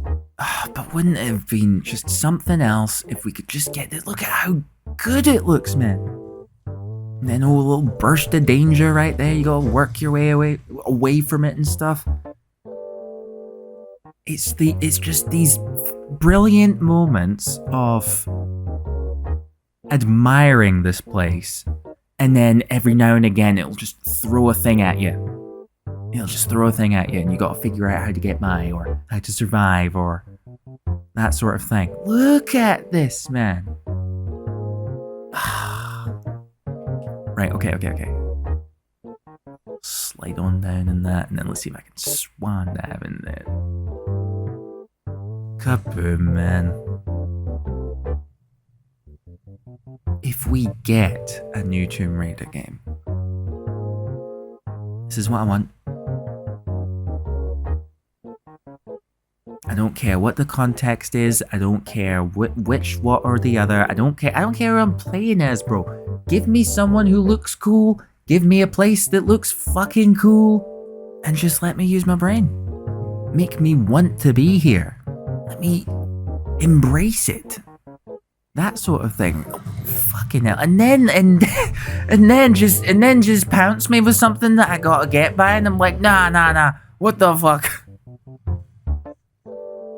But wouldn't it have been just something else if we could just get this? Look at how good it looks, man. And then a little burst of danger right there. You gotta work your way away from it and stuff. It's just these brilliant moments of admiring this place, and then every now and again it'll just throw a thing at you. It'll just throw a thing at you, and you gotta figure out how to get by, or how to survive, or that sort of thing. Look at this, man. Right, okay. Slide on down in that, and then let's see if I can swan dive in there. Kaboom, man. If we get a new Tomb Raider game, this is what I want. I don't care what the context is. I don't care which, what, or the other. I don't care who I'm playing as, bro. Give me someone who looks cool. Give me a place that looks fucking cool. And just let me use my brain. Make me want to be here. Let me embrace it. That sort of thing. Oh, fucking hell. And then just pounce me with something that I gotta get by, and I'm like, nah. What the fuck?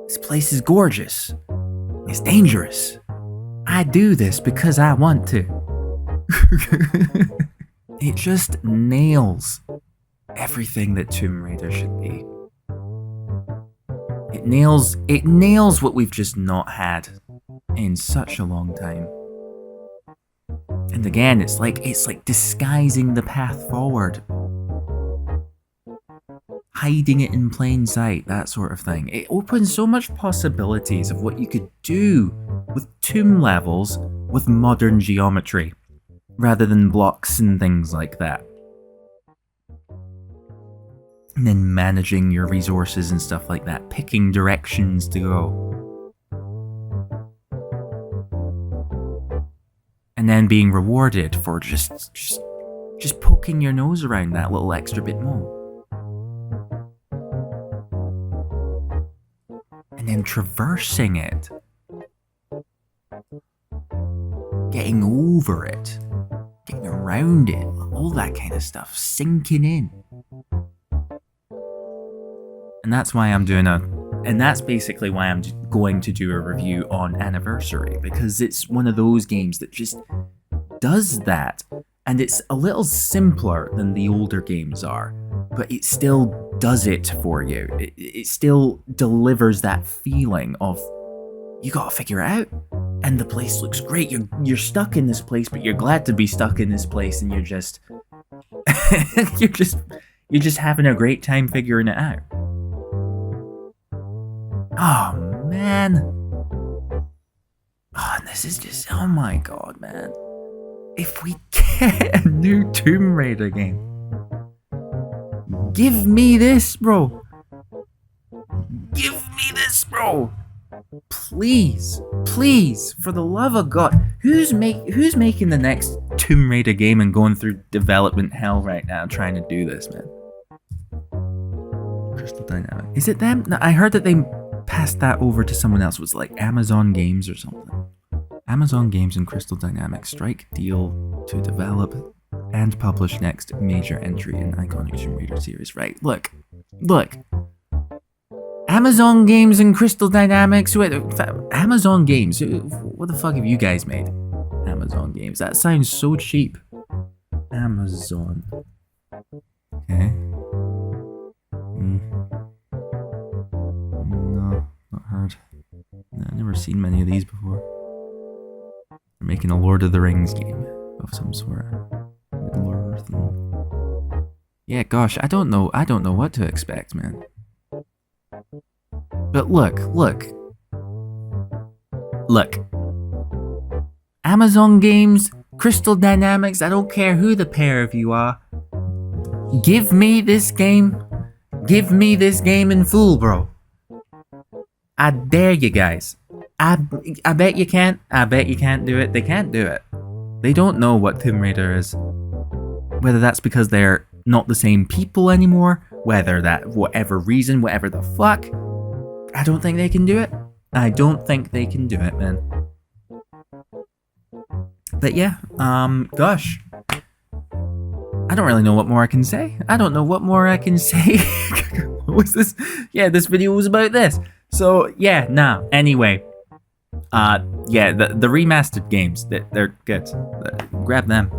This place is gorgeous. It's dangerous. I do this because I want to. It just nails everything that Tomb Raider should be. It it nails what we've just not had in such a long time. And again, it's like disguising the path forward. Hiding it in plain sight, that sort of thing. It opens so much possibilities of what you could do with tomb levels with modern geometry, rather than blocks and things like that. And then managing your resources and stuff like that, picking directions to go. And then being rewarded for just poking your nose around that little extra bit more. And then traversing it. Getting over it. Getting around it. All that kind of stuff. Sinking in. And that's why I'm doing and that's basically why I'm going to do a review on Anniversary, because it's one of those games that just does that. And it's a little simpler than the older games are, but it still does it for you. It still delivers that feeling of, you gotta figure it out, and the place looks great. You're stuck in this place, but you're glad to be stuck in this place, and you're just you're just having a great time figuring it out. Oh man. Oh, and this is just, oh my god, man. If we get a new Tomb Raider game, give me this, bro. Give me this, bro. Please, please, for the love of God. Who's making the next Tomb Raider game and going through development hell right now trying to do this, man? Crystal Dynamics. Is it them? No, I heard that they passed that over to someone else. It was like Amazon Games or something. Amazon Games and Crystal Dynamics strike deal to develop and publish next major entry in iconic Tomb Raider series. Right, look. Amazon Games and Crystal Dynamics. Wait, Amazon Games. What the fuck have you guys made? Amazon Games. That sounds so cheap. Amazon. Okay. No, not heard. No, I've never seen many of these before. They're making a Lord of the Rings game of some sort. Middle Earth and... Yeah, gosh, I don't know what to expect, man. But look. Amazon Games, Crystal Dynamics, I don't care who the pair of you are. Give me this game. Give me this game in full, bro. I dare you guys. I bet you can't. I bet you can't do it. They can't do it. They don't know what Tomb Raider is. Whether that's because they're not the same people anymore, whether that, whatever reason, whatever the fuck, I don't think they can do it. I don't think they can do it, man. But yeah, gosh. I don't really know what more I can say. What was this? Yeah, this video was about this. So, yeah, nah, anyway. Yeah, the remastered games, they're good. Grab them.